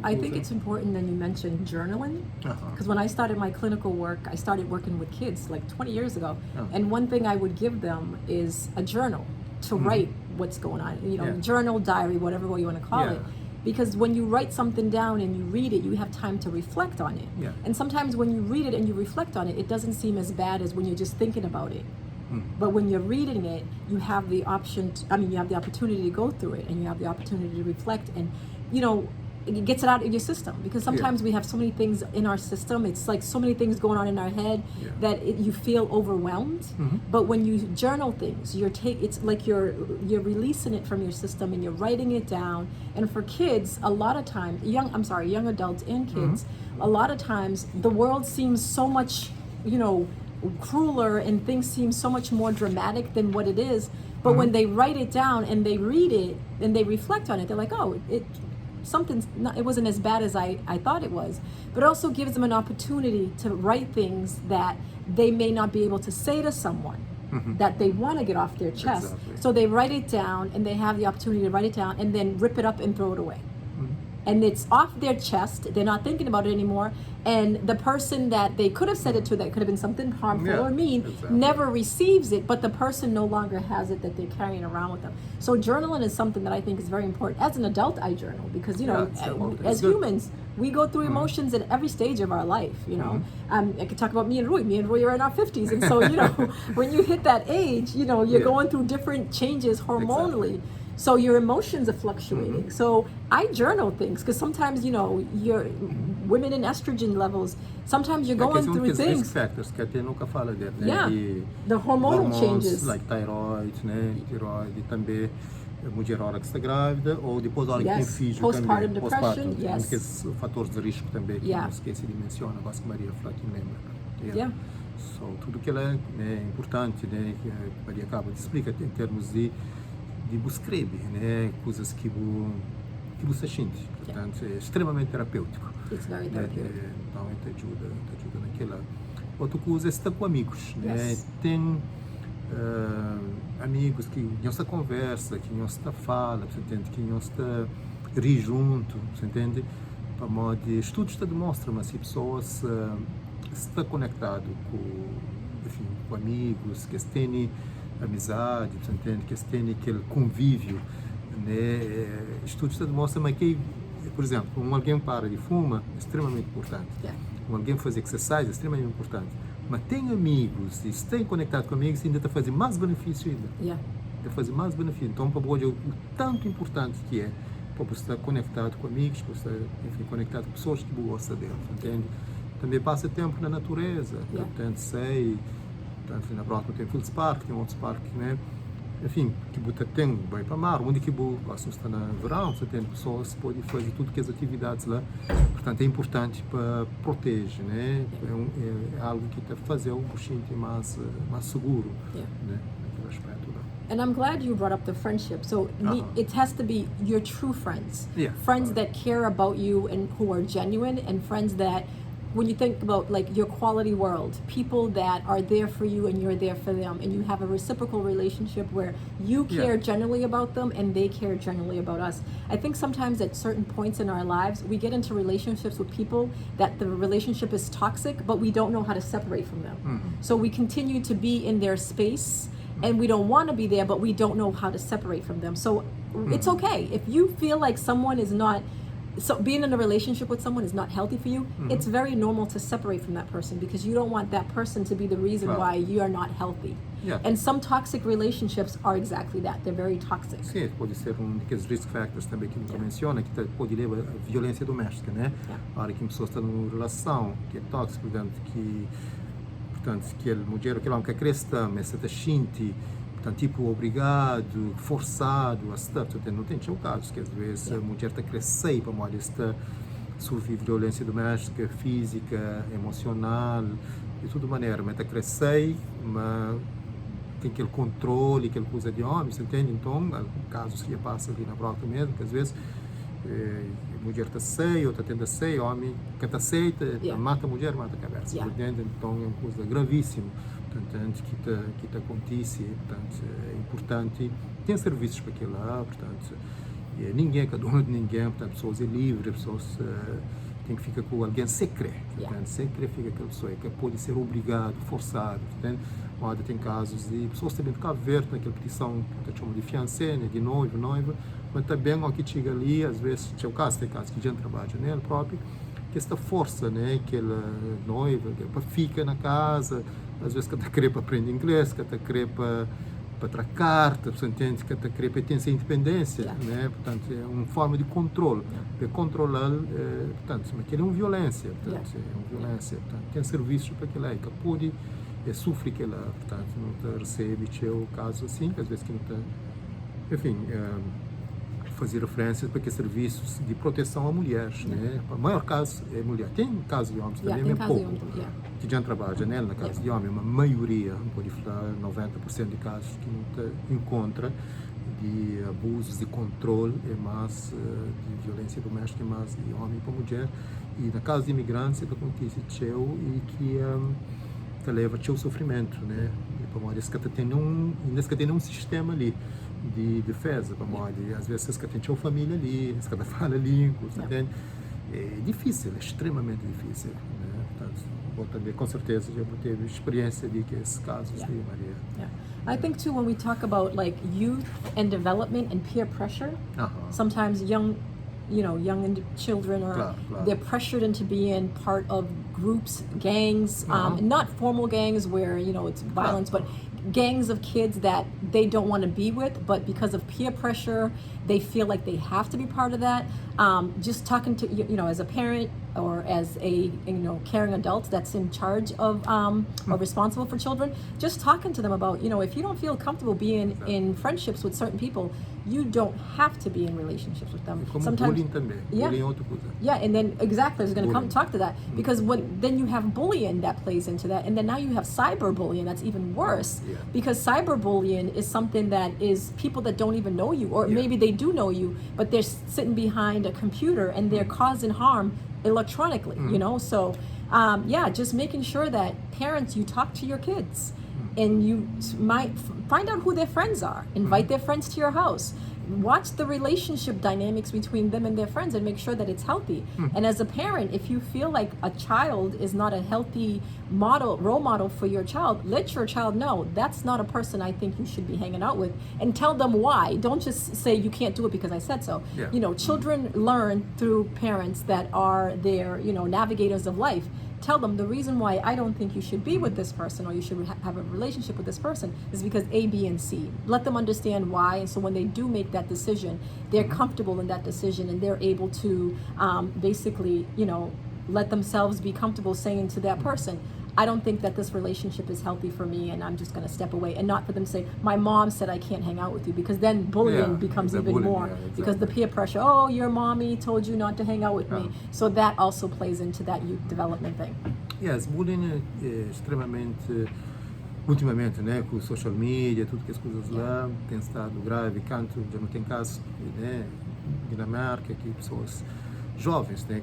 I think it's important that you mentioned journaling, because when I started my clinical work, I started working with kids like 20 years ago, and one thing I would give them is a journal to write what's going on, journal, diary, whatever way you want to call it. Because when you write something down and you read it, you have time to reflect on it. And sometimes when you read it and you reflect on it, it doesn't seem as bad as when you're just thinking about it. But when you're reading it, you have the option, you have the opportunity to go through it, and you have the opportunity to reflect, and, it gets it out of your system. Because sometimes we have so many things in our system, it's like so many things going on in our head that you feel overwhelmed. But when you journal things, it's like you're releasing it from your system, and you're writing it down. And for kids, a lot of times, young adults and kids, a lot of times the world seems so much, crueler, and things seem so much more dramatic than what it is. But when they write it down and they read it and they reflect on it, they're like, oh, it wasn't as bad as I thought it was. But it also gives them an opportunity to write things that they may not be able to say to someone that they want to get off their chest. So they write it down, and they have the opportunity to write it down and then rip it up and throw it away. And it's off their chest, they're not thinking about it anymore, and the person that they could have said it to, that could have been something harmful or mean, never receives it, but the person no longer has it that they're carrying around with them. So journaling is something that I think is very important. As an adult, I journal, because as humans, we go through emotions at every stage of our life. I could talk about me and Rui are in our 50s, and so when you hit that age, you're going through different changes hormonally. So your emotions are fluctuating. So I journal things, because sometimes, your women in estrogen levels, sometimes you're going through things. Risk factors que até nunca fala dele, né? The hormonal changes. Like thyroid, né? Tiroide, e também mulher hora que está grávida, ou depois hora que tem filho postpartum também. Depression, Porque esses fatores de risco também, que não esquece de mencionar, a Vasco Maria Flaquim lembra. So, tudo que ela é importante, né? Que a Maria acaba de explicar em termos de escreve, né, coisas que você sente, portanto é extremamente terapêutico. It's very therapeutic. Então te ajuda naquela. Outra coisa é estar com amigos, né? Tem amigos que não se conversa, que não se fala, você entende, que não se ri junto, você entende, para modo de estudos demonstram, mas se pessoas está conectado com amigos, que têm amizade, você entende, que tem aquele convívio, né? Estudos demonstram que, por exemplo, alguém para de fumar, é extremamente importante. Alguém faz exercício, é extremamente importante. Mas tem amigos, e está conectado com amigos, ainda está fazendo mais benefício ainda. Está fazendo mais benefício. Então, para você, o tanto importante que é para você estar conectado com amigos, para você estar, conectado com pessoas que gostam dele, entende? Também passa tempo na natureza, portanto, na próxima tem Fields Park, tem outros parques, né? Enfim, que você tem bem para mar, onde que você está no verão, você tem pessoas que podem fazer tudo que as atividades lá. Portanto, é importante para proteger, né? É algo que te faz o sentir mais seguro, né? Naquele aspecto lá. And I'm glad you brought up the friendship. So it has to be your true friends, friends that care about you and who are genuine, and friends that, when you think about like your quality world, people that are there for you and you're there for them, and you have a reciprocal relationship where you care genuinely about them and they care genuinely about us. I think sometimes at certain points in our lives, we get into relationships with people that the relationship is toxic, but we don't know how to separate from them. So we continue to be in their space, and we don't want to be there, but we don't know how to separate from them. So it's okay. If you feel like someone is not so being in a relationship with someone is not healthy for you, it's very normal to separate from that person because you don't want that person to be the reason why you are not healthy. And some toxic relationships are exactly that. They're very toxic. Sim, pode ser daqueles risk factors também que você menciona, que pode levar a violência doméstica, né? A hora que uma pessoa está numa relação que é tóxica, portanto, que a mulher, aquele homem que cresce também, se está sente, portanto, tipo, obrigado, forçado a estar, portanto, não tem casos que às vezes a mulher está crescendo para modo está sofrer violência doméstica, física, emocional, de toda maneira, mas está crescendo, mas tem aquele controle, aquela coisa de homem, você entende? Então, casos que passa ali na prova mesmo, que às vezes a mulher está ceia, ou está tendo ceia, o homem que está ceia, mata a mulher, mata a cabeça, entende? Então é uma coisa gravíssima, portanto, que está acontece, portanto, é importante, tem serviços para aquilo lá, portanto, ninguém é dono de ninguém, portanto, pessoas é livre, pessoas tem que ficar com alguém secreto, portanto, secreto fica aquela pessoa que pode ser obrigado, forçado, entende? Onde tem casos de pessoas também de Cabo Verde, naquela petição que chamam de fiancé, né, de noiva, mas também o que chega ali, às vezes, tem casos que já trabalha nele próprio, que esta força, né, aquela noiva, que fica na casa, às vezes que está querendo aprender inglês, que está querendo para tra carta, você entende, que está querendo para ter essa independência, né, portanto, é uma forma de controle, para controlar, portanto, mas aquilo é uma violência, portanto, portanto, tem serviços para aquilo aí, que pode sofre que ela, portanto, não recebe o caso assim, que às vezes que não está, enfim, fazer referências para que serviços de proteção a mulheres, né? O maior caso é mulher. Tem casos de homens também, mas pouco, que já trabalham, né, na casa de homem, uma maioria, não pode falar 90% de casos que não encontra de abusos de controle, é mais de violência doméstica, é mais de homem para mulher, e na casa de imigrantes, que acontece e que que leva ao sofrimento, né? Para modo que tem um sistema ali de defesa, para modo às vezes que tem uma família ali, que fala língua, entende? É difícil, é extremamente difícil, né? Portanto, vou também com certeza já teve experiência de que esses casos de Maria. I think too when we talk about like youth and development and peer pressure, sometimes young children are they're pressured into being part of groups, gangs, not formal gangs where it's violence, but gangs of kids that they don't want to be with, but because of peer pressure, they feel like they have to be part of that. Just talking to as a parent or as a caring adult that's in charge of or responsible for children, just talking to them about if you don't feel comfortable being in friendships with certain people, you don't have to be in relationships with them. Sometimes bullying também. Bullying é outra coisa. And then exactly I was going to come talk to that because then you have bullying that plays into that, and then now you have cyberbullying that's even worse because cyberbullying is something that is people that don't even know you, or maybe they do know you, but they're sitting behind a computer and they're causing harm electronically, so just making sure that parents, you talk to your kids and you might find out who their friends are, invite their friends to your house, watch the relationship dynamics between them and their friends and make sure that it's healthy. And as a parent, if you feel like a child is not a healthy role model for your child, let your child know that's not a person I think you should be hanging out with, and tell them why. Don't just say you can't do it because I said so. Children learn through parents that are their navigators of life. Tell them the reason why I don't think you should be with this person or you should have a relationship with this person is because A, B, and C. Let them understand why, and so when they do make that decision, they're comfortable in that decision and they're able to basically, let themselves be comfortable saying to that person, I don't think that this relationship is healthy for me and I'm just going to step away, and not for them to say, my mom said I can't hang out with you, because then bullying becomes even more because the peer pressure, oh, your mommy told you not to hang out with me. So that also plays into that youth development thing. Yes, bullying é extremamente, ultimamente, né, com social media, tudo que as coisas lá tem estado grave, canto, já não tem casos, né, Dinamarca, que pessoas jovens, né,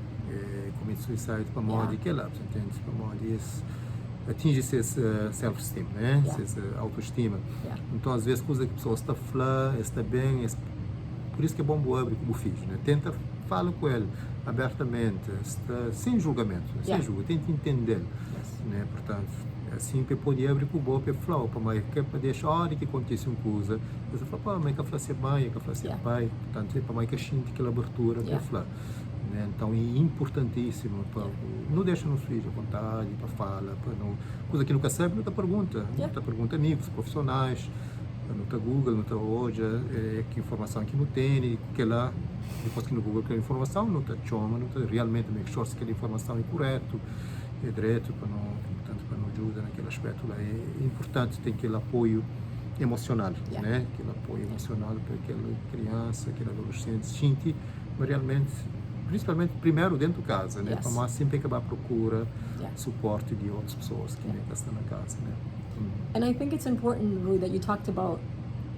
cometem suicídio para modo que lá, você entende, para modo atinge esse self-esteem, né, essa autoestima. Então, às vezes, coisa que a pessoa está falando, está bem, por isso que é bom abrir com o filho, né, tenta falar com ele abertamente, sem julgamento, sem julgo, tenta entender, né, portanto, assim que pode abrir com o boca e falar, para mãe, que é para deixar a hora que acontece uma coisa, você fala, pá, mãe, que fala ser mãe, que fala ser pai, portanto, é para mãe que sente aquela abertura para falar. né? Então é importantíssimo, não deixa nos filhos à vontade, para falar, para não, coisa que nunca sabe, não te pergunta, não te pergunta amigos, profissionais, não te Google, não te hoje, que informação que não tem, que lá, depois que no Google aquela informação, não te chama, não te realmente make sure se aquela informação é correta, é direito, para não, portanto, para não ajuda naquele aspecto lá, é importante ter aquele apoio emocional, né? Aquele apoio emocional para aquela criança, aquele adolescente, sentir, mas realmente, principalmente primeiro dentro de casa, né? Para nós sempre acabar à procura suporte de outras pessoas que estão na casa, né? And I think it's important, Rui, that you talked about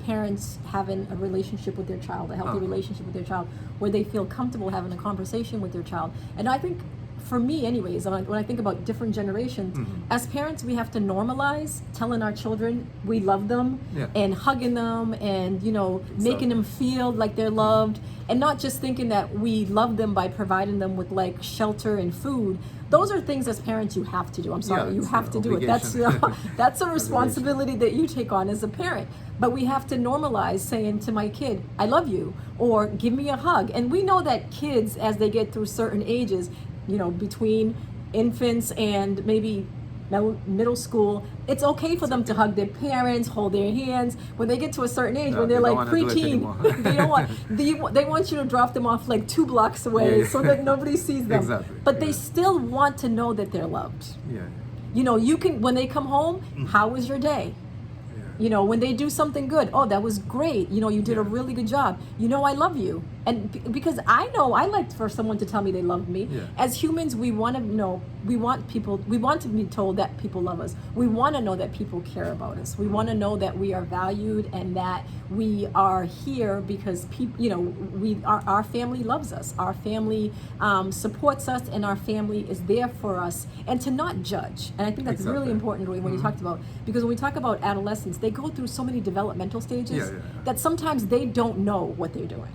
parents having a relationship with their child, a healthy relationship with their child, where they feel comfortable having a conversation with their child. And I think, for me anyways, when I think about different generations, as parents we have to normalize telling our children we love them and hugging them and, you know, making them feel like they're loved, and not just thinking that we love them by providing them with like shelter and food. Those are things as parents you have to do. I'm sorry, you have to do it. That's a responsibility that you take on as a parent. But we have to normalize saying to my kid, I love you, or give me a hug. And we know that kids, as they get through certain ages, you know, between infants and maybe middle school, it's okay for them to hug their parents, hold their hands. When they get to a certain age, when they're like preteen, they want you to drop them off like 2 blocks away so that nobody sees them. But they still want to know that they're loved. You know, you can, when they come home, how was your day? You know, when they do something good, oh, that was great. You know, you did a really good job. You know, I love you. And because I know I like for someone to tell me they love me. As humans, we want to know, we want to be told that people love us. We want to know that people care about us. We want to know that we are valued and that we are here because people, you know, our family loves us. Our family supports us, and our family is there for us. And to not judge. And I think that's really important, Rui, when you talked about, because when we talk about adolescents, they go through so many developmental stages that sometimes they don't know what they're doing.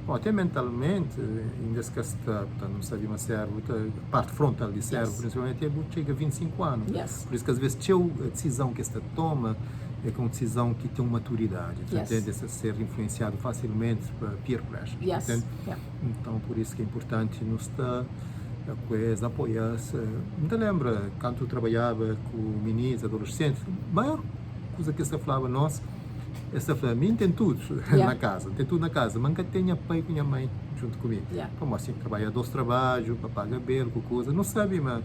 Bom, até mentalmente, ainda se está, portanto, não sabia uma cérebro, a parte frontal do cérebro, principalmente, chega a 25 anos. Por isso que às vezes a decisão que esta toma é uma decisão que tem uma maturidade, tende a ser influenciado facilmente por peer pressure. Então, por isso que é importante nos estar a apoiar-se. Me lembra, quando eu trabalhava com meninos, adolescentes, a maior coisa que se falava nós, essa família tem tudo na casa, mas nunca tenha pai e minha mãe junto comigo. Como assim, trabalha 2 trabalhos, para pagar bem, com coisa, não sabe, mas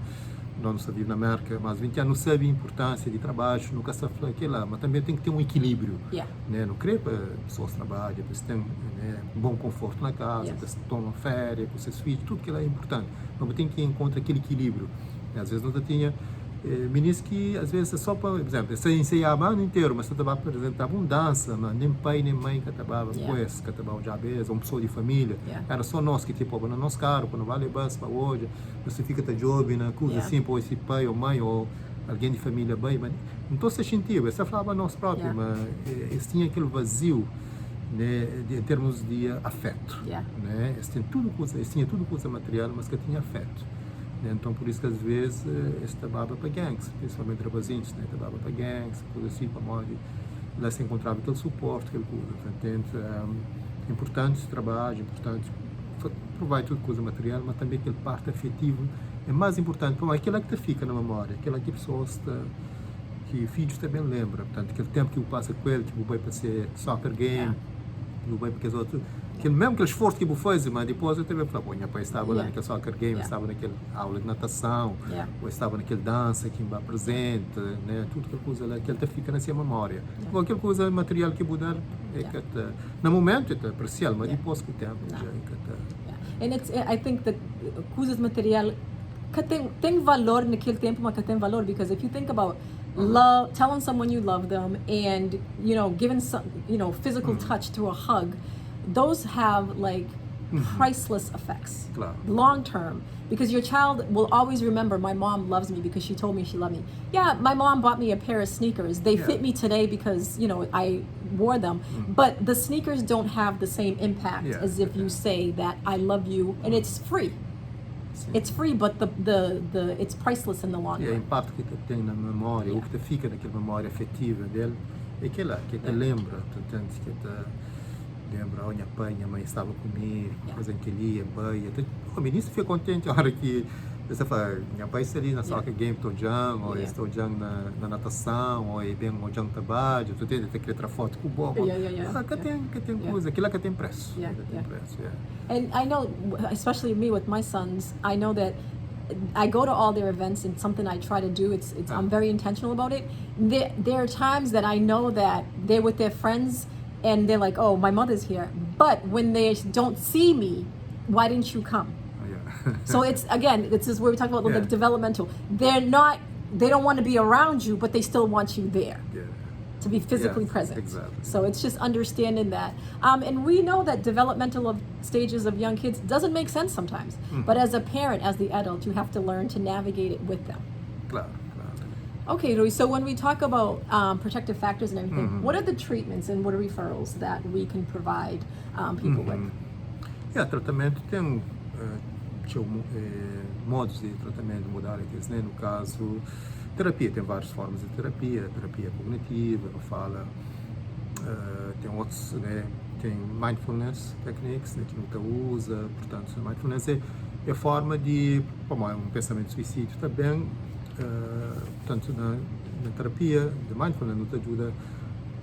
não sabia na América, mas 20 anos não sabe a importância de trabalho, nunca se fala aquilo lá, mas também tem que ter um equilíbrio, né? Não creio para pessoas trabalham, para se ter um bom conforto na casa, para se tomar férias, para seus filhos, tudo que é importante, mas tem que encontrar aquele equilíbrio. Às vezes não tinha meninos que às vezes só para, por exemplo, você ensaiava o ano inteiro, mas você estava apresentando dança, mas nem pai nem mãe que estava com esse, que estava já vez, uma pessoa de família, era só nós que tipo, no nosso carro, quando vale bus para hoje, você fica tá jovem, na coisa assim, para esse pai ou mãe ou alguém de família bem, mas então você sentia, você falava nós próprios, mas eles tinham aquele vazio, né, em termos de afeto, né, eles tinham tudo coisa material, mas que tinha afeto. Então, por isso que às vezes esse trabalha para gangues, principalmente rapazinhos, né? Trabalha para gangues, coisa assim, para modo lá se encontrava aquele suporte, aquele coisa. Portanto, é importante esse trabalho, é importante provar tudo coisa material, mas também aquele parte afetivo é mais importante, porque aquilo que te fica na memória, aquilo que pessoas que filhos também lembram. Portanto, aquele tempo que eu passo com ele, que eu vou para ser soccer game, eu vou para aqueles outros. Mesmo aquele esforço que eu fiz, mas depois eu também falei, meu pai estava lá naquele soccer game, estava naquela aula de natação, ou estava naquele dança que me presente, né? Tudo aquela coisa lá que ele fica na sua memória. Ou aquela coisa material que eu vou dar, no momento é apreciado, mas depois com o tempo já é And I think that coisas material que tem valor naquele tempo, mas que tem valor, because if you think about love, telling someone you love them, and you know, giving some, you know, physical touch through a hug, those have like priceless effects, long term, because your child will always remember, my mom loves me because she told me she loved me. Yeah, my mom bought me a pair of sneakers. They fit me today because, you know, I wore them, but the sneakers don't have the same impact as if you say that I love you, and it's free. It's free, but it's priceless in the long run. O impacto que tem na memória, o que te fica naquela memória afetiva dele, é aquela que te lembra, portanto, que te lembra, minha pai, minha mãe estava comigo, Yeah. coisa em que ele ia, baia. O ministro fica contente a hora que você fala, minha pai está ali na soccer game, estou jang, ou estou jang na natação, ou bem o jang trabalho, tu tem que tirar foto com o bobo. Que tem coisa, aquilo que tem preço. And I know, especially me with my sons, I know that I go to all their events, and something I try to do, I'm very intentional about it. There are times that I know that they're with their friends and they're like, oh, my mother's here. But when they don't see me, why didn't you come? So it's, again, this is where we talk about like developmental. They don't want to be around you, but they still want you there. To be physically present. Exactly. So it's just understanding that. And we know that developmental stages of young kids doesn't make sense sometimes. But as a parent, as the adult, you have to learn to navigate it with them. Claro. Okay, Rui, so when we talk about protective factors and everything, what are the treatments and what are referrals that we can provide people with? Tratamento tem modos de tratamento, modalidades, né? No caso, terapia, tem várias formas de terapia cognitiva, não fala, tem outros, né? Tem mindfulness techniques, né? Que nunca usa, portanto, mindfulness é forma de, como é um pensamento de suicídio também, portanto, na terapia de mindfulness não te ajuda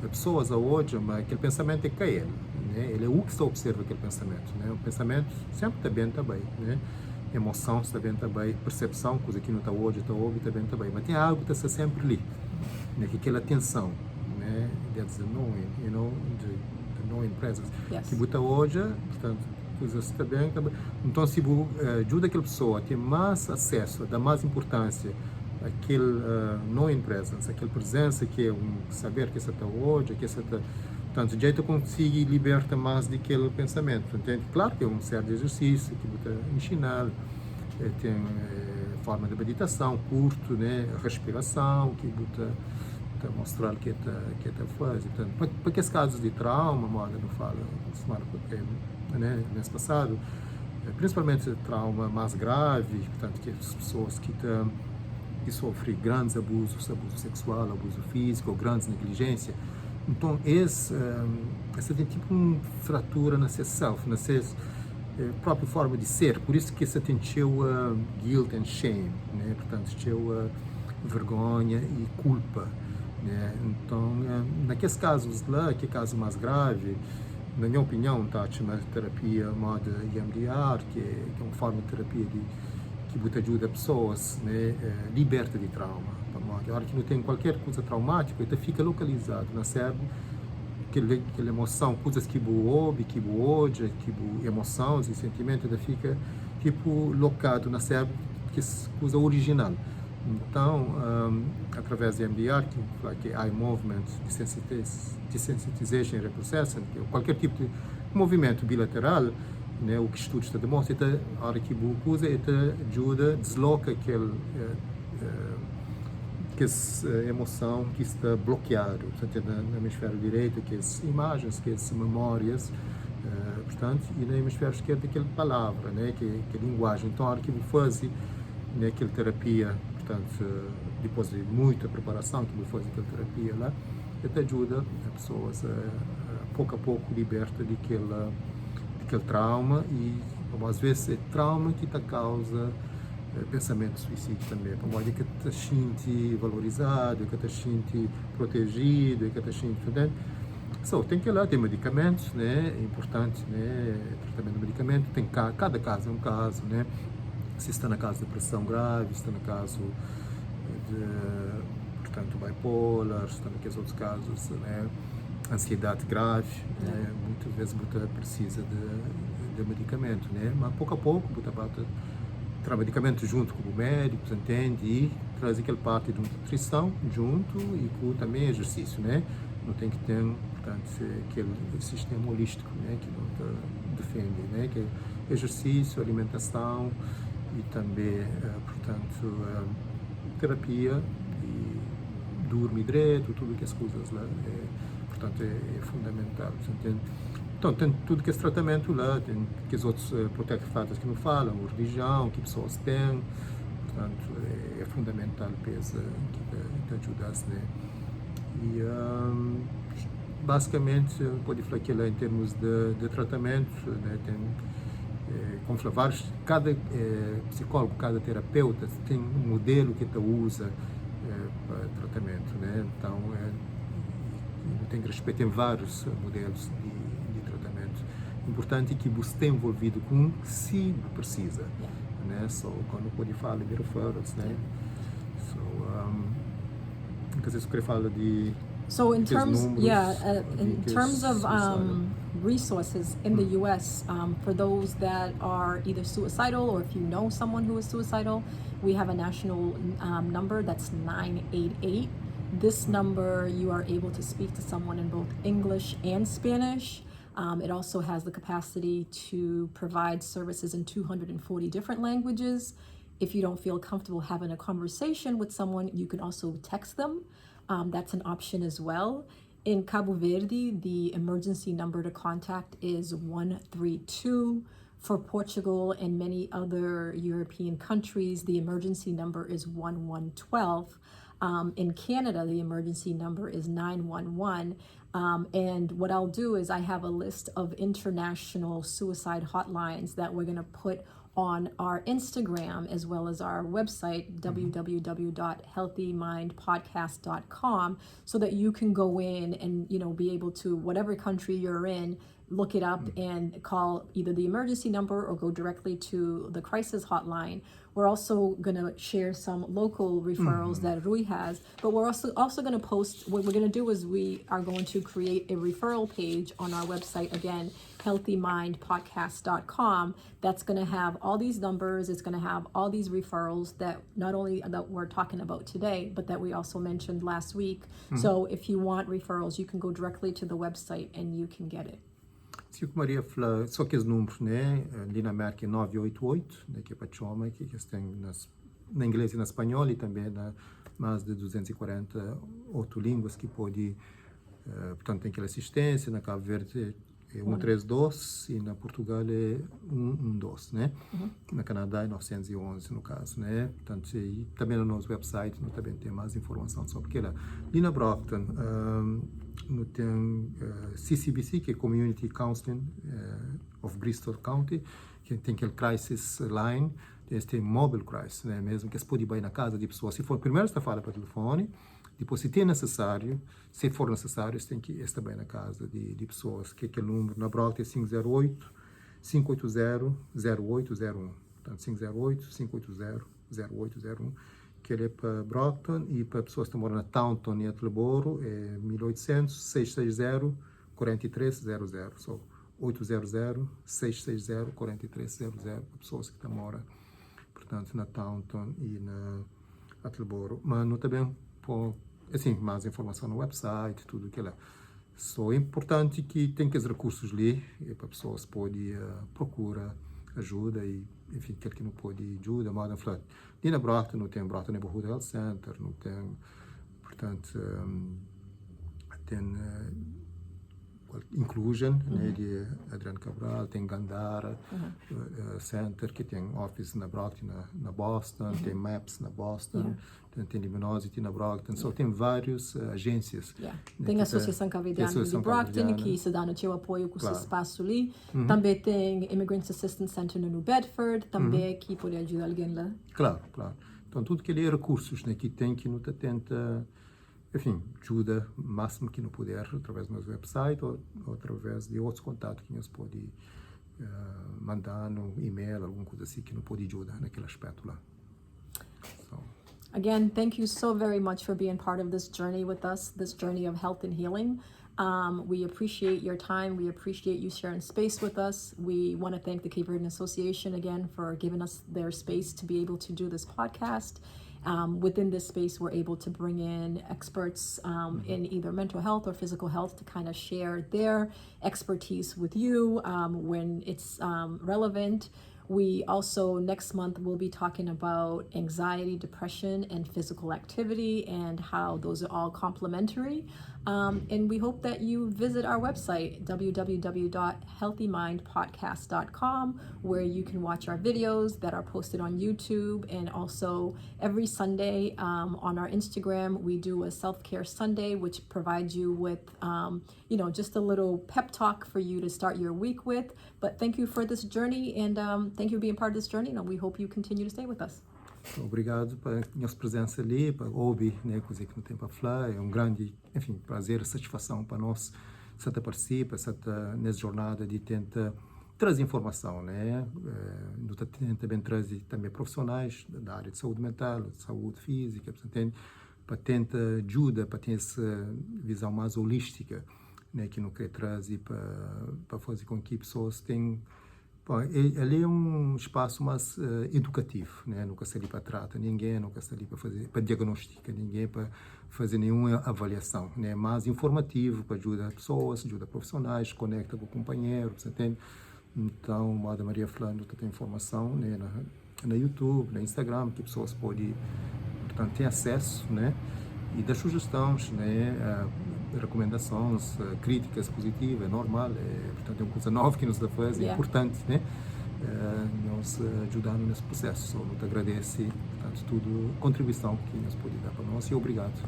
a pessoas a hoje, mas aquele pensamento é que é ele, né? Ele é o que está observa aquele pensamento, né? O pensamento sempre está bem também, né? Emoção está bem também, percepção, coisa que não está hoje, está ouve, está bem também, mas tem algo que está sempre ali, né? Que aquela atenção, né? That's the knowing, you know, the knowing presence, que está hoje, portanto, coisas está bem também. Então, se ajuda aquela pessoa a ter mais acesso, dá mais importância aquele knowing presence, aquela presença que é saber que essa está hoje, que essa está, portanto, o jeito consegue libertar mais daquele pensamento, entende? Claro que é um certo exercício que você ensinar, tem forma de meditação curto, né, respiração que você mostrar que está faz, portanto, para que esses casos de trauma, moda não fala semana né, mês passado, principalmente trauma mais grave, portanto, que as pessoas que sofrem grandes abusos, abuso sexual, abuso físico, ou grandes negligência. Então, essa tem tipo uma fratura na seu self, na sua própria forma de ser. Por isso que essa tem guilt and shame, né? Portanto, vergonha e culpa, né? Então, naqueles casos lá, que é caso mais grave, na minha opinião, está na terapia moda EMDR, que é uma forma de terapia que ajuda pessoas, né, liberta de trauma. A hora que não tem qualquer coisa traumática, ele fica localizado no cérebro, aquela emoção, coisas que ouve, que hoje, que emoções e sentimentos, ele fica tipo locado no cérebro, que é coisa original. Então, através de MDR, que é Eye Movement Desensitization and Reprocessing, que é qualquer tipo de movimento bilateral, né, o que estudos está demonstrando, a hora que você usa, ele ajuda, desloca essa emoção que está bloqueado, portanto, no hemisfério direito, que as imagens, que as memórias, portanto, e no hemisfério esquerdo, aquela palavra, né, que é a linguagem. Então, a hora que você faz, né, aquela terapia, portanto, depois de muita preparação, que você faz aquela terapia lá, ele ajuda as pessoas pouco a pouco liberta daquele trauma, e às vezes é trauma que causa pensamento de suicídio também, para modo que te sente valorizado, que te sente protegido, que te sente, entende? Tem que ir lá, tem medicamentos, né? É importante, né? Tratamento de medicamento, tem cada caso é um caso, né? Se está na caso de depressão grave, se está no caso de, portanto, bipolar, se está naqueles outros casos, né? Ansiedade grave, né? Muitas vezes você precisa de medicamento, né? Mas pouco a pouco você bota medicamento junto com o médico, entende? E traz aquela parte de nutrição junto e com também exercício, né? Não tem que ter, portanto, aquele sistema holístico, né? Que não defende, né? Que é exercício, alimentação e também, portanto, terapia e dormir direito, tudo que as coisas lá, portanto, é fundamental, entende? Então, tem tudo que esse tratamento lá, tem que os outros protective factors que não falam, a religião, que pessoas têm, portanto, é fundamental, pesa, que te ajudasse, né? E basicamente, pode falar que em termos de tratamento, né, tem, como falar, cada psicólogo, cada terapeuta tem um modelo que usa para tratamento, né? Então, tem que respeitar vários modelos de tratamento. Importante que você esteja envolvido com se precisa, né? Quando pode falar de referrals, né? Because it's queria falar de So in terms, números, in terms of resources in the Mm. U.S. For those that are either suicidal or if you know someone who is suicidal, we have a national number that's 988. This number, you are able to speak to someone in both English and Spanish. It also has the capacity to provide services in 240 different languages. If you don't feel comfortable having a conversation with someone, you can also text them. That's an option as well. In Cabo Verde, the emergency number to contact is 132. For Portugal and many other European countries, the emergency number is 1112. In Canada, the emergency number is 911. And what I'll do is I have a list of international suicide hotlines that we're going to put on our Instagram as well as our website, www.healthymindpodcast.com, so that you can go in and, be able to, whatever country you're in, look it up and call either the emergency number or go directly to the crisis hotline. We're also going to share some local referrals that Rui has, but we're also going to post, what we're going to do is we are going to create a referral page on our website, again, healthymindpodcast.com, that's going to have all these numbers. It's going to have all these referrals that not only that we're talking about today, but that we also mentioned last week. So if you want referrals, you can go directly to the website and you can get it. Se o que Maria fala, só que os números, né? Ali na América é 988, né, que é para chama, que tem na inglês e na espanhol, e também na mais de 240 outras línguas que pode, portanto, tem aquela assistência. Na Cabo Verde é 132 e na Portugal é 112, né? Na Canadá é 911 no caso, né? Portanto, e também no nosso website nós também tem mais informação sobre aquela. Ali na Brockton, no tem CCBC, que é Community Counseling of Bristol County, que tem aquele Crisis Line, tem Mobile Crisis, né? Mesmo que se pode ir na casa de pessoas. Se for primeiro, você fala para telefone, depois, se for necessário, você tem que estar bem na casa de pessoas, que é aquele número na Brockton é 508-580-0801. Portanto, 508-580-0801. Que ele é para Brockton, e para pessoas que moram na Taunton e Attleboro é 1800-660-4300. So, 800-660-4300 para pessoas que moram, portanto, na Taunton e na Attleboro. Mas não também assim, mais informação no website, tudo aquilo. É importante que tem que os recursos ali, e para pessoas podem procurar ajuda, e enfim, aquele que não pode ajuda, mas na Brockton não tem Brockton Neighborhood Health Center, não tem, portanto, tem Inclusion, né, de Adriano Cabral, tem Gandara Center, que tem office na Brockton, na Boston, tem MAPS na Boston, tem Luminosity na Brockton, só tem várias agências. Né, tem a Associação Cabo-Verdiana de Brockton, que se dá no seu apoio com esse espaço ali. Também tem Immigrant Assistance Center no New Bedford, também que pode ajudar alguém lá. Claro. Então, tudo que é recursos, né, que tem, que não tenta, enfim, ajuda o máximo que não puder, através do nosso website ou através de outros contatos que nós podemos mandar no e-mail, alguma coisa assim que não pode ajudar naquele aspecto lá. Again, thank you so very much for being part of this journey with us, this journey of health and healing. We appreciate your time. We appreciate you sharing space with us. We want to thank the Cape Verdean Association again for giving us their space to be able to do this podcast. Within this space, we're able to bring in experts in either mental health or physical health to kind of share their expertise with you when it's relevant. We also, next month, will be talking about anxiety, depression, and physical activity and how those are all complementary. And we hope that you visit our website, www.healthymindpodcast.com, where you can watch our videos that are posted on YouTube. And also every Sunday on our Instagram, we do a self-care Sunday, which provides you with, just a little pep talk for you to start your week with. But thank you for this journey, and thank you for being part of this journey, and we hope you continue to stay with us. Obrigado pela nossa presença ali, para ouvir, né, coisa que não tem para falar. É grande, enfim, prazer, satisfação para nós. Você participa, nessa jornada de tentar trazer informação, né? Nós tenta também trazer também profissionais da área de saúde mental, de saúde física, para tentar ajuda, para ter essa visão mais holística, né, que não quer trazer para fazer com que pessoas tenham. Ali é espaço mais educativo, né? Nunca está ali para tratar ninguém, nunca está ali para diagnosticar ninguém, para fazer nenhuma avaliação, né? Mais informativo, para ajudar pessoas, ajudar profissionais, conecta com o companheiro, você entende? Então, a Maria falando, tem informação, né, na YouTube, no Instagram, que pessoas podem, portanto, ter acesso, né? E das sugestões, né, recomendações, críticas positivas, é normal, portanto é uma coisa nova que nos dá a fazer, é importante, né, nós ajudando nesse processo. Só nos agradece, portanto, tudo, contribuição que nos pode dar para nós, e obrigado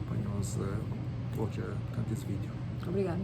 para nós hoje, portanto, esse vídeo. Obrigada.